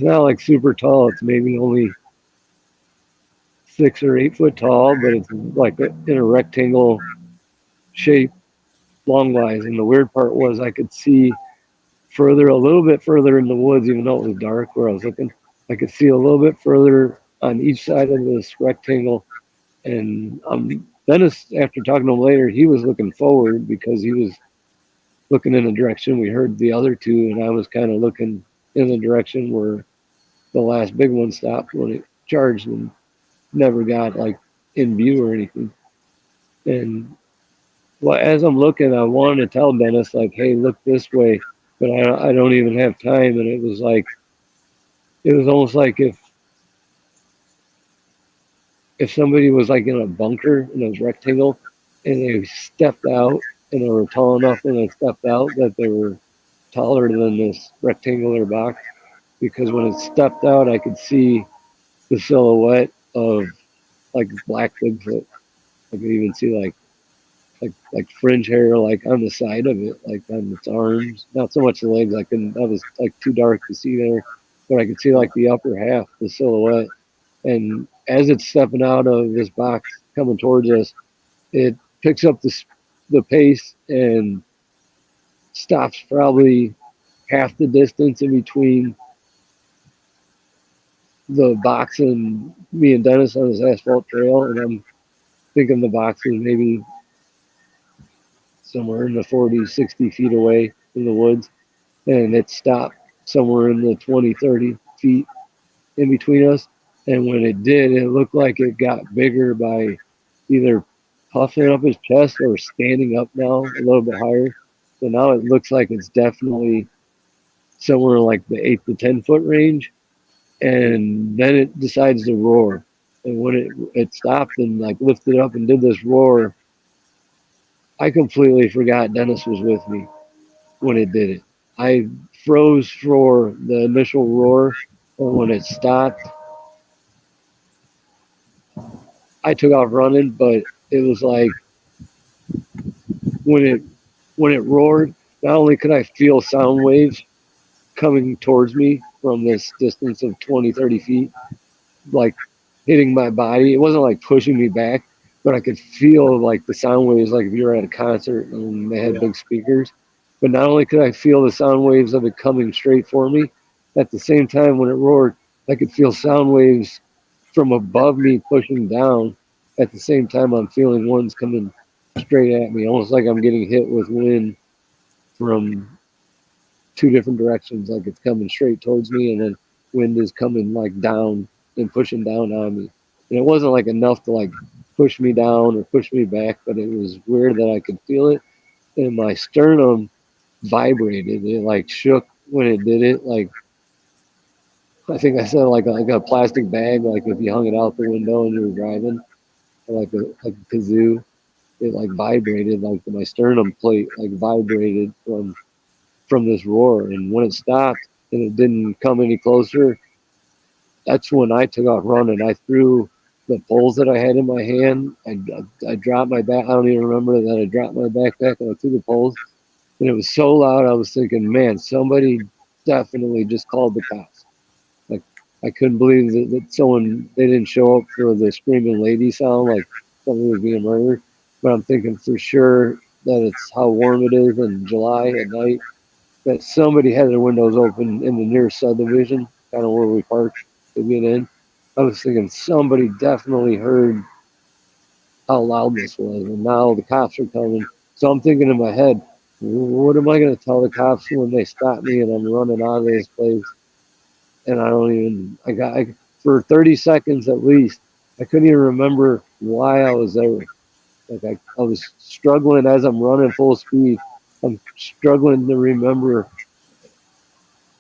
not like super tall. It's maybe only 6 or 8 foot tall, but it's like in a rectangle shape longwise. And the weird part was I could see a little bit further in the woods, even though it was dark where I was looking. I could see a little bit further on each side of this rectangle. And Dennis, after talking to him later, he was looking forward because he was looking in the direction we heard the other two, and I was kind of looking in the direction where the last big one stopped when it charged and never got like in view or anything. And well, as I'm looking, I wanted to tell Dennis like, "Hey, look this way," but I don't even have time. And it was almost like if somebody was like in a bunker in a rectangle and they stepped out and they were tall enough when they stepped out that they were taller than this rectangular box, because when it stepped out, I could see the silhouette of like black Bigfoot. I could even see like fringe hair like on the side of it, like on its arms. Not so much the legs. That was like too dark to see there, but I could see like the upper half, the silhouette. And as it's stepping out of this box coming towards us, it picks up the pace and stops probably half the distance in between the box and me and Dennis on this asphalt trail. And I'm thinking the box is maybe somewhere in the 40, 60 feet away in the woods. And it stopped somewhere in the 20, 30 feet in between us. And when it did, it looked like it got bigger by either puffing up his chest or standing up now a little bit higher. So now it looks like it's definitely somewhere like the 8 to 10 foot range. And then it decides to roar. And when it stopped and like lifted up and did this roar, I completely forgot Dennis was with me when it did it. I froze for the initial roar, and when it stopped, I took off running. But it was like when it roared, not only could I feel sound waves coming towards me from this distance of 20, 30 feet, like hitting my body. It wasn't like pushing me back, but I could feel like the sound waves, like if you were at a concert and they had big speakers. But not only could I feel the sound waves of it coming straight for me, at the same time when it roared, I could feel sound waves from above me pushing down. At the same time, I'm feeling ones coming straight at me, almost like I'm getting hit with wind from 2 different directions, like it's coming straight towards me, and then wind is coming like down and pushing down on me. And it wasn't like enough to like push me down or push me back, but it was weird that I could feel it. And my sternum vibrated. It like shook when it did it. Like I think I said like a plastic bag, like if you hung it out the window and you were driving, or like a kazoo. It like vibrated, like my sternum plate like vibrated from this roar. And when it stopped and it didn't come any closer, that's when I took off running. I threw the poles that I had in my hand. I dropped my back. I don't even remember that I dropped my backpack and I threw the poles. And it was so loud, I was thinking, man, somebody definitely just called the cops. Like I couldn't believe that they didn't show up for the screaming lady sound, like somebody was being murdered. But I'm thinking for sure that it's how warm it is in July at night. that somebody had their windows open in the near subdivision, kind of where we parked to get in. I was thinking somebody definitely heard how loud this was, and now the cops are coming. So I'm thinking in my head, what am I going to tell the cops when they stop me and I'm running out of this place? And I don't even, for 30 seconds at least, I couldn't even remember why I was there. Like I was struggling as I'm running full speed. I'm struggling to remember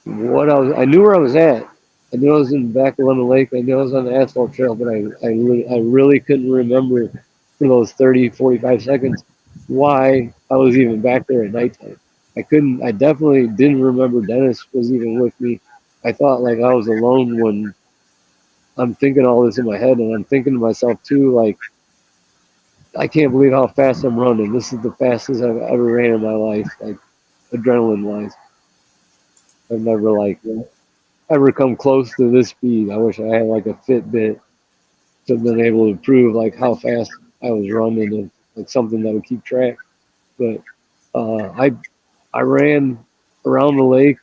I knew where I was at. I knew I was in the back of Lemon Lake. I knew I was on the asphalt trail, but I really couldn't remember for those 30, 45 seconds why I was even back there at nighttime. I definitely didn't remember Dennis was even with me. I thought like I was alone when I'm thinking all this in my head, and I'm thinking to myself too, like, I can't believe how fast I'm running. This is the fastest I've ever ran in my life, like adrenaline wise. I've never like ever come close to this speed. I wish I had like a Fitbit to have been able to prove like how fast I was running, and like something that would keep track. But I ran around the lake,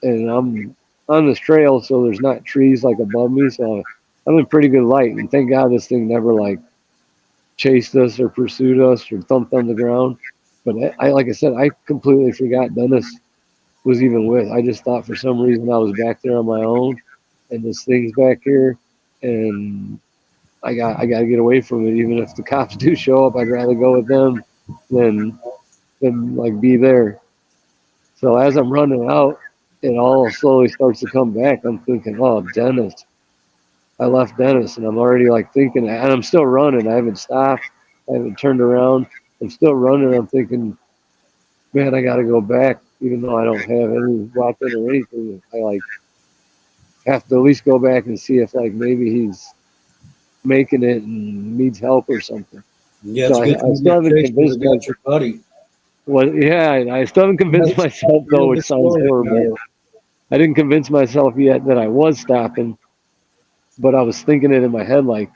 and I'm on this trail, so there's not trees like above me, so I'm in pretty good light. And thank God this thing never like chased us or pursued us or thumped on the ground. But like I said, I completely forgot Dennis was even with. I just thought for some reason I was back there on my own, and this thing's back here, and I got to get away from it. Even if the cops do show up, I'd rather go with them than like be there. So as I'm running out, it all slowly starts to come back. I'm thinking, oh, Dennis. I left Dennis, and I'm already like thinking, and I'm still running. I haven't stopped. I haven't turned around. I'm still running. I'm thinking, man, I got to go back, even though I don't have any weapon or anything. I like have to at least go back and see if like maybe he's making it and needs help or something. Yeah, So it's good I still haven't convinced got your buddy. Well, yeah, I still haven't convinced myself though, which sounds horrible. I didn't convince myself yet that I was stopping, but I was thinking it in my head, like,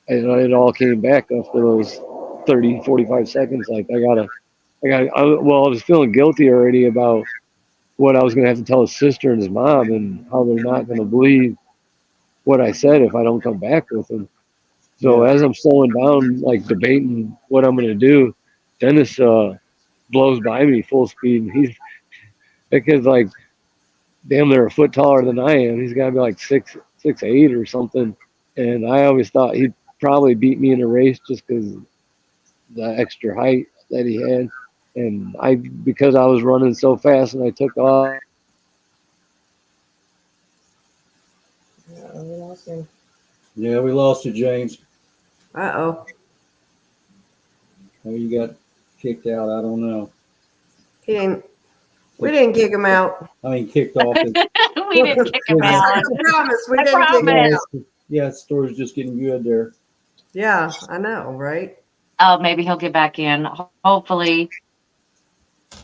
and it all came back after those 30, 45 seconds. Like, I was feeling guilty already about what I was going to have to tell his sister and his mom, and how they're not going to believe what I said if I don't come back with him. So as I'm slowing down, like debating what I'm going to do, Dennis blows by me full speed, and he's because like damn, they're a foot taller than I am. He's got to be like 6'8" or something. And I always thought he'd probably beat me in a race just because the extra height that he had. And because I was running so fast and I took off. We lost him. Yeah, we lost you, James. Uh-oh. Maybe you got kicked out. I don't know. We didn't kick him out. I mean, kicked off. We didn't kick him out. I promise, we I didn't kick him promise. out. Yeah, the story's just getting good there. Yeah, I know, right? Oh, maybe he'll get back in. Hopefully.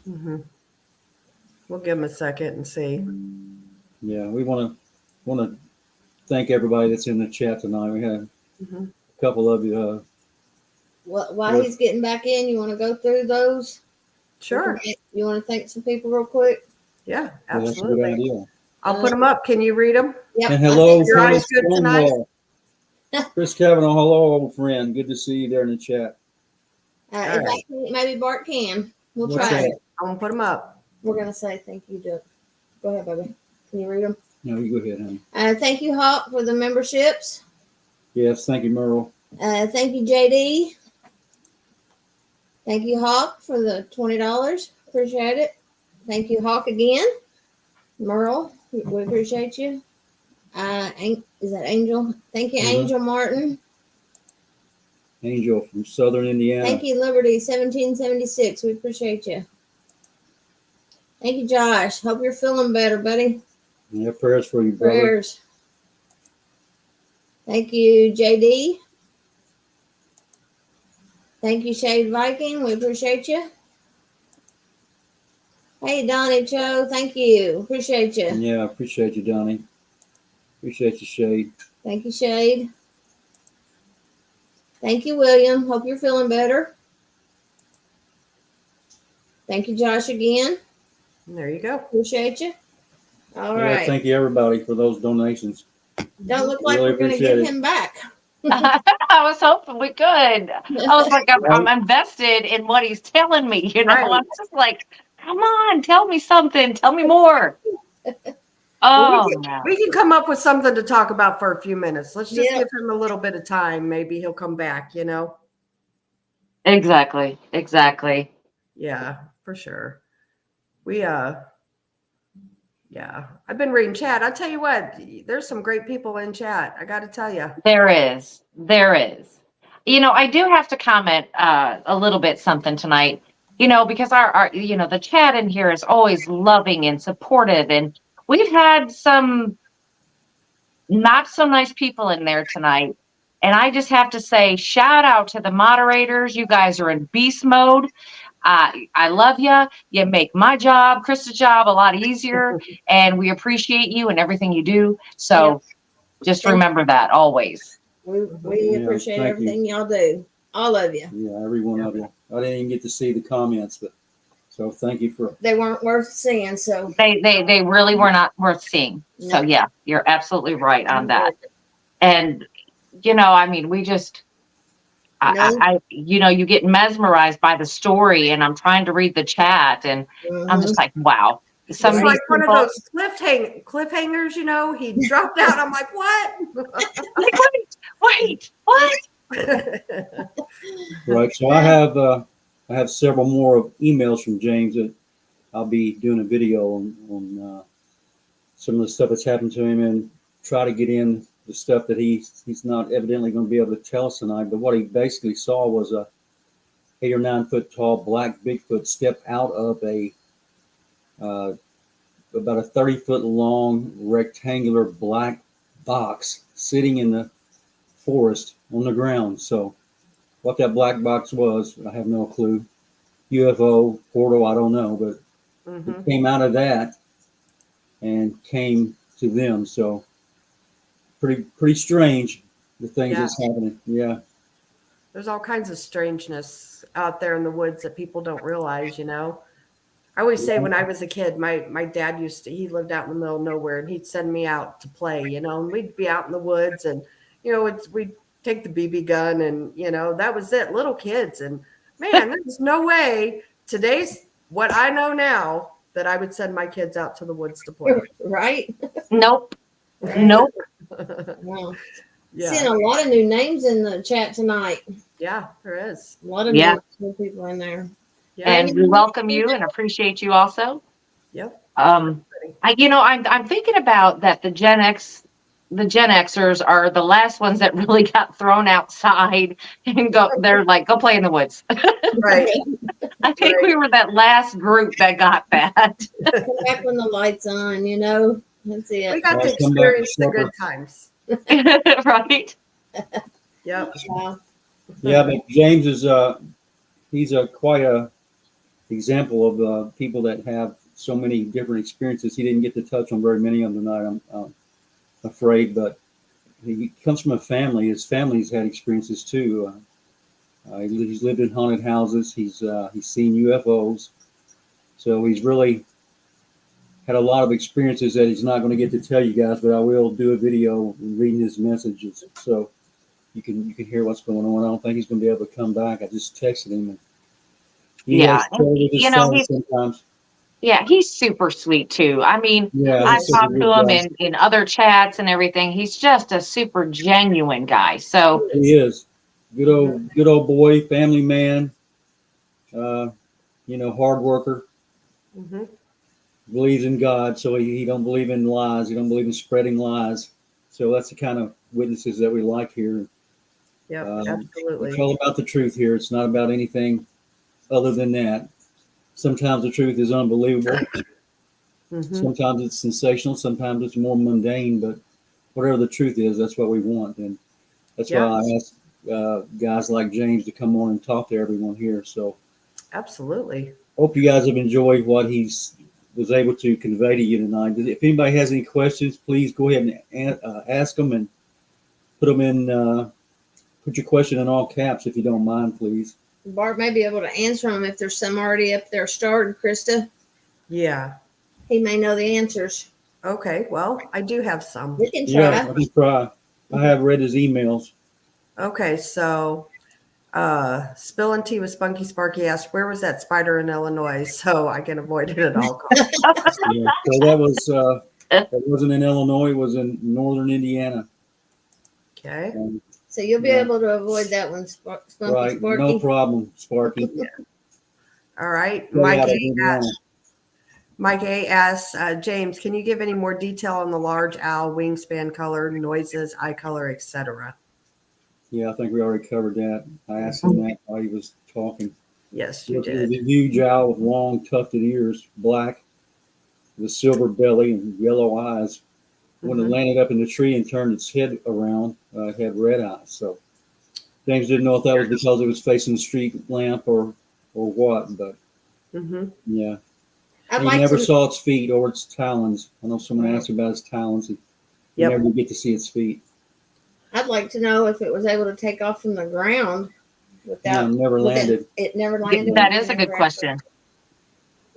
Mm-hmm. We'll give him a second and see. Yeah, we want to thank everybody that's in the chat tonight. We had Mm-hmm. a couple of you. While he's getting back in, you want to go through those? Sure. You want to thank some people real quick? Yeah, Yeah, that's a good absolutely. idea. I'll put them up. Can you read them? Yep. And hello, Your eyes Phyllis good tonight? Stonewall. Chris Kavanaugh, hello, old friend. Good to see you there in the chat. If I can, maybe Bart can. We'll What's try that? it. I'm going to put them up. We're going to say thank you, Doug. Go ahead, baby. Can you read them? No, you go ahead, honey. Thank you, Hawk, for the memberships. Yes, thank you, Merle. Thank you, JD. Thank you, Hawk, for the $20. Appreciate it. Thank you, Hawk, again. Merle, we appreciate you. Is that Angel? Thank you, Angel Martin. Angel from Southern Indiana. Thank you, Liberty 1776. We appreciate you. Thank you, Josh. Hope you're feeling better, buddy. Yeah, prayers for you, brother. Prayers. Thank you, JD. Thank you, Shade Viking. We appreciate you. Hey, Donnie Joe. Thank you. Appreciate you. Yeah, appreciate you, Donnie. Appreciate you, Shade. Thank you, Shade. Thank you, William. Hope you're feeling better. Thank you, Josh, again. There you go. Appreciate you. All Yeah, right. thank you everybody for those donations. Don't look like Really we're going to appreciate get it. him back. I was hoping we could. I was like, I'm invested in what he's telling me. You know, Right. I'm just like, come on, tell me something. Tell me more. Well, Oh, no. we can come up with something to talk about for a few minutes. Let's just Yeah. give him a little bit of time. Maybe he'll come back, you know? Exactly. Exactly. Yeah, for sure. Yeah, I've been reading chat. I tell you what, there's some great people in chat. I got to tell you. There is. There is. You know, I do have to comment a little bit something tonight, you know, because our the chat in here is always loving and supportive. And we've had some not so nice people in there tonight. And I just have to say, shout out to the moderators. You guys are in beast mode. I love you. You make my job, Krista's job, a lot easier. And we appreciate you and everything you do. So just remember that always. We Yeah, appreciate thank everything y'all do. All of you. Yeah, every one of you. I didn't even get to see the comments, but so thank you for. They weren't worth seeing, so. They really were not worth seeing. So No. yeah, you're absolutely right on that. And you know, I mean, we just I you get mesmerized by the story, and I'm trying to read the chat, and I'm just like, wow. Some It's of these like one of people, those cliffhangers, you know, he dropped out. I'm like, what? like, wait, what? Right. So I have several more of emails from James that I'll be doing a video on some of the stuff that's happened to him and try to get in the stuff that he's not evidently going to be able to tell us tonight. But what he basically saw was a 8 or 9 foot tall black Bigfoot step out of a about a 30-foot long rectangular black box sitting in the forest on the ground. So what that black box was, I have no clue. UFO, portal, I don't know, but it came out of that and came to them. So pretty strange, the things that's happening. Yeah. There's all kinds of strangeness out there in the woods that people don't realize, you know. I always say when I was a kid, my dad he lived out in the middle of nowhere, and he'd send me out to play, you know, and we'd be out in the woods, and, you know, we'd take the BB gun, and, you know, that was it, little kids. And man, there's no way today's what I know now that I would send my kids out to the woods to play. Right? Nope. Wow. Yeah. Seeing a lot of new names in the chat tonight. Yeah, there is. A lot of new people in there. Yeah. And we welcome you and appreciate you also. Yep. I'm thinking about that. The Gen Xers are the last ones that really got thrown outside and they're like, go play in the woods. Right. I think we were that last group that got that. Back when the light's on, you know. That's it. We got to Well, come back to experience the supper. good times. Right? Yep. Wow. Yeah, but James is he's quite a example of people that have so many different experiences. He didn't get to touch on very many of them tonight, I'm afraid, but he comes from a family. His family's had experiences too. He's lived in haunted houses. He's seen UFOs, so he's really had a lot of experiences that he's not going to get to tell you guys. But I will do a video reading his messages, so you can hear what's going on. I don't think he's going to be able to come back. I just texted him. And he has trouble with his phone sometimes. Yeah, he's super sweet too. I mean, Yeah, I he's such a talked good to him guy. in other chats and everything. He's just a super genuine guy. So He is good old boy, family man. Hard worker. Mm-hmm. Believes in God, so he don't believe in lies. He don't believe in spreading lies. So that's the kind of witnesses that we like here. Yep, It's absolutely. all about the truth here. It's not about anything other than that. Sometimes the truth is unbelievable. Mm-hmm. Sometimes it's sensational. Sometimes it's more mundane. But whatever the truth is, that's what we want. And that's why I ask guys like James to come on and talk to everyone here. So Absolutely. hope you guys have enjoyed what was able to convey to you tonight. If anybody has any questions, please go ahead and ask them and put them in. Put your question in all caps if you don't mind, please. Bart may be able to answer them if there's some already up there started, Krista. Yeah. He may know the answers. Okay. Well, I do have some. We can Yeah, try. I can try. I have read his emails. Okay. So, Spilling Tea with Spunky Sparky asked, where was that spider in Illinois? So I can avoid it at all costs. Yeah. So that wasn't in Illinois. It was in northern Indiana. Okay. So you'll be Yeah. able to avoid that one, Spunky Right. Sparky. No problem, Sparky. All right. Stay Mike out of A. Indiana. Mike A. asks, James, can you give any more detail on the large owl, wingspan color, noises, eye color, etc.? Yeah, I think we already covered that. I asked him that while he was talking. Yes, you It was did. a huge owl with long, tufted ears, black, with a silver belly and yellow eyes. When it Mhm. landed up in the tree and turned its head around, it had red eyes. So James didn't know if that was because it was facing the street lamp or what, but Mhm. yeah. I'd And like you never to. saw its feet or its talons. I know someone asked about its talons. You Yep. never get to see its feet. I'd like to know if it was able to take off from the ground Yeah, without. never landed. It never landed. That is a good question.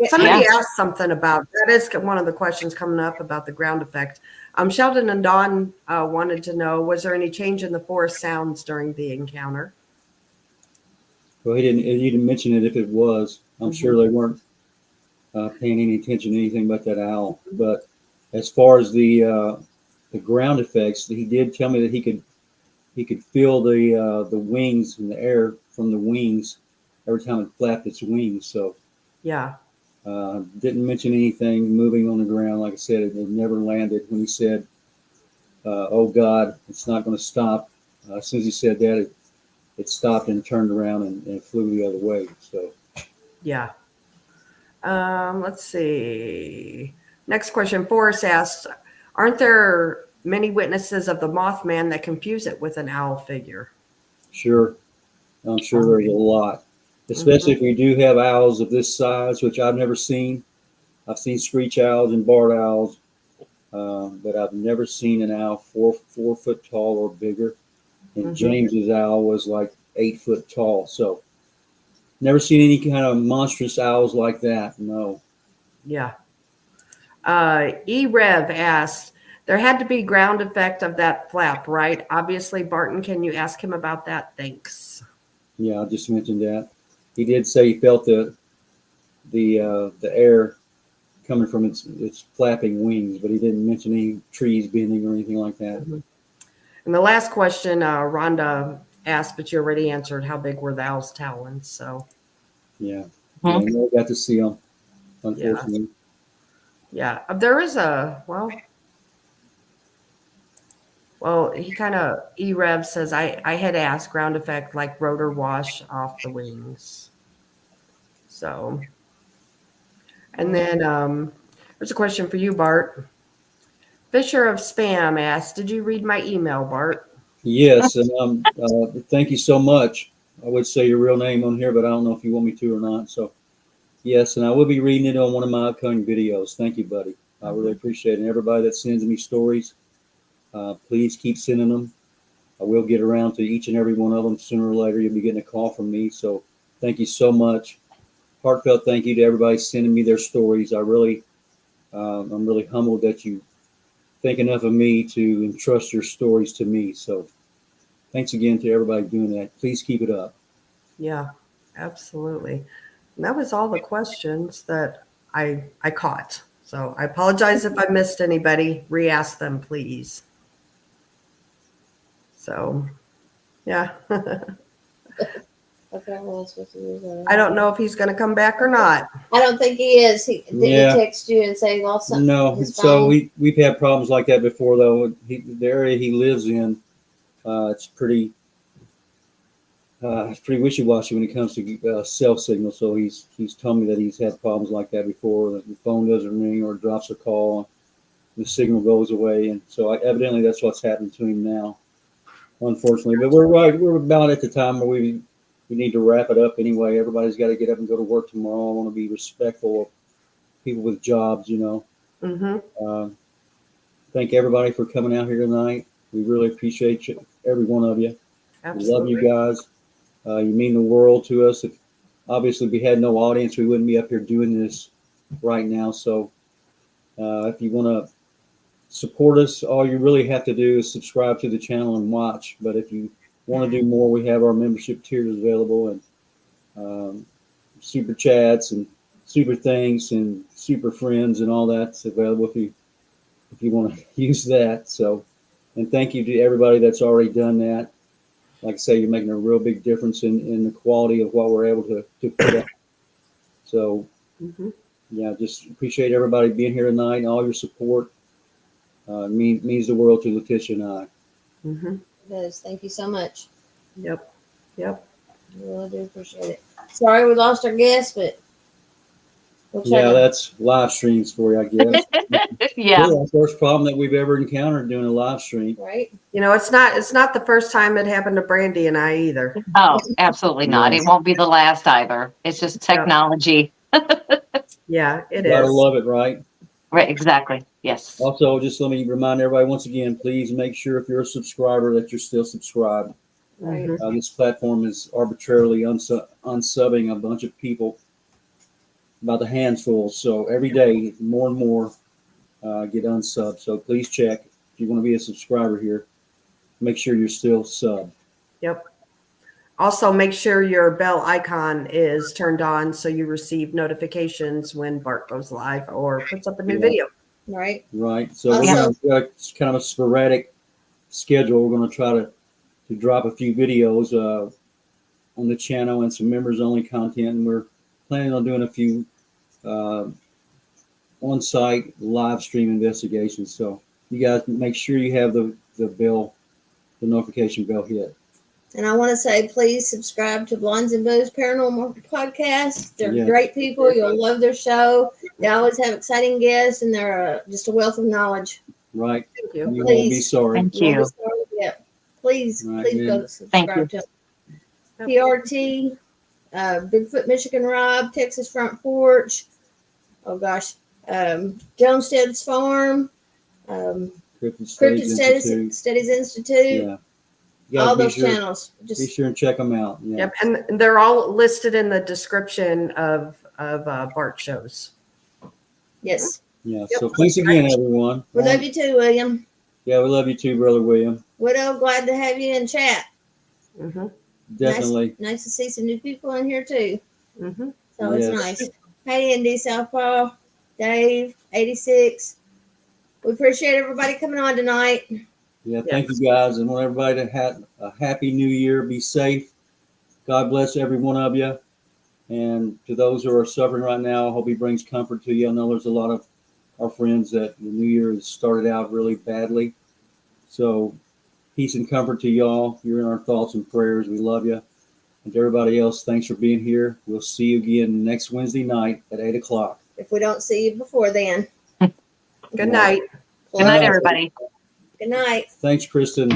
Somebody Yeah. asked something about that. Is one of the questions coming up about the ground effect. Sheldon and Don wanted to know: was there any change in the forest sounds during the encounter? Well, he didn't mention it if it was. I'm sure they weren't paying any attention to anything but that owl. But as far as the ground effects, he did tell me that he could feel the wings in the air from the wings every time it flapped its wings. So Yeah. didn't mention anything moving on the ground. Like I said, it never landed. When he said, "Oh God, it's not going to stop," as soon as he said that, it stopped and turned around and flew the other way. So Yeah. Let's see. Next question. Forrest asked, aren't there many witnesses of the Mothman that confuse it with an owl figure? sure, I'm sure there's a lot, especially if we do have owls of this size, which I've never seen. I've seen screech owls and barred owls, but I've never seen an owl 4 foot tall or bigger. And James's owl was like 8 foot tall. So never seen any kind of monstrous owls like that. No. Yeah. E-Rev asked, there had to be ground effect of that flap, right? Obviously, Barton, can you ask him about that? Thanks. Yeah, I just mentioned that. He did say he felt the air coming from its flapping wings, but he didn't mention any trees bending or anything like that. And the last question, Rhonda asked, but you already answered, how big were the owl's talons? So, Yeah, I never got to see them, unfortunately. yeah, there is well, he kind of, E-Rev says, I had asked ground effect like rotor wash off the wings. So, and then there's a question for you, Bart. Fisher of Spam asked, did you read my email, Bart? Yes, and thank you so much. I would say your real name on here, but I don't know if you want me to or not. So, yes, and I will be reading it on one of my upcoming videos. Thank you, buddy. I really appreciate it. And everybody that sends me stories, please keep sending them. I will get around to each and every one of them sooner or later. You'll be getting a call from me. So, thank you so much. Heartfelt thank you to everybody sending me their stories. I'm really humbled that you think enough of me to entrust your stories to me. So thanks again to everybody doing that. Please keep it up. Yeah, absolutely. And that was all the questions that I caught. So I apologize if I missed anybody. Re-ask them, please. So, yeah. Okay, what else was it? I don't know if he's going to come back or not. I don't think he is. Did Yeah. he text you and say he lost something? No, his so phone? we've had problems like that before, though. The area he lives in, it's pretty wishy-washy when it comes to cell signal. So he's told me that he's had problems like that before. That the phone doesn't ring or drops a call, the signal goes away, and so evidently that's what's happened to him now, unfortunately. But we're about at the time where we need to wrap it up anyway. Everybody's got to get up and go to work tomorrow. I want to be respectful of people with jobs, you know. Thank everybody for coming out here tonight. We really appreciate you, every one of you. Absolutely. We love you guys. You mean the world to us. If obviously we had no audience, we wouldn't be up here doing this right now. So if you want to support us, all you really have to do is subscribe to the channel and watch. But if you want to do more, we have our membership tiers available, and super chats and super things and super friends and all that's available if you want to use that. So, and thank you to everybody that's already done that. Like I say, you're making a real big difference in the quality of what we're able to put out. So, yeah, just appreciate everybody being here tonight and all your support. Means the world to Letitia and I. It does. Thank you so much. Yep. I really do appreciate it. Sorry we lost our guest, but we'll try Yeah, to- that's live streams for you, I guess. Yeah. Really, our first problem that we've ever encountered doing a live stream. right. You know, it's not the first time it happened to Brandy and I either. Oh, absolutely not. Yes. It won't be the last either. It's just technology. Yeah, it Gotta is. love it, right? Right. Exactly. Yes. Also, just let me remind everybody once again, please make sure if you're a subscriber that you're still subscribed. Right. This platform is arbitrarily unsubbing a bunch of people, about a handful. So every day, more and more get unsubbed. So please check if you want to be a subscriber here. Make sure you're still subbed. Yep. Also, make sure your bell icon is turned on so you receive notifications when Bart goes live or puts up a new Yeah. video. Right. Right. So Also- we're going to kind of a sporadic schedule. We're going to try to drop a few videos on the channel and some members only content. And we're planning on doing a few on-site live stream investigations. So you guys make sure you have the notification bell hit. And I want to say, please subscribe to Blondes and Bows Paranormal Podcast. They're Yeah. great people. You'll love their show. They always have exciting guests, and they're just a wealth of knowledge. Right. Thank you. You won't be Please. sorry. Thank You won't you. be sorry. Yeah. Please, Right, please yeah. go to subscribe to them. PRT, Bigfoot Michigan Rob, Texas Front Porch. Oh gosh, Jonestead's Farm, Cryptid Cryptid Studies Institute. Studies Institute. Yeah. You guys All be those sure, channels. be Just sure and check them out. Yeah. Yep, and they're all listed in the description of Bart shows. yes. Yeah. Yep. So thanks again, everyone. We love you too, William. Yeah, we love you too, Brother William. Widow, glad to have you in chat. Definitely. Nice to see some new people in here too. Mm-hmm. So it's Yes. nice. Hey, Indy, Southpaw, Dave, 86. We appreciate everybody coming on tonight. Yeah, thank you guys, and want everybody to have a happy new year. Be safe. God bless every one of you. And to those who are suffering right now, I hope He brings comfort to you. I know there's a lot of our friends that the new year has started out really badly. So peace and comfort to y'all. You're in our thoughts and prayers. We love you. And to everybody else, thanks for being here. We'll see you again next Wednesday night at 8 o'clock. If we don't see you before then. Good night. Good night, everybody. Good night. Thanks, Kristen.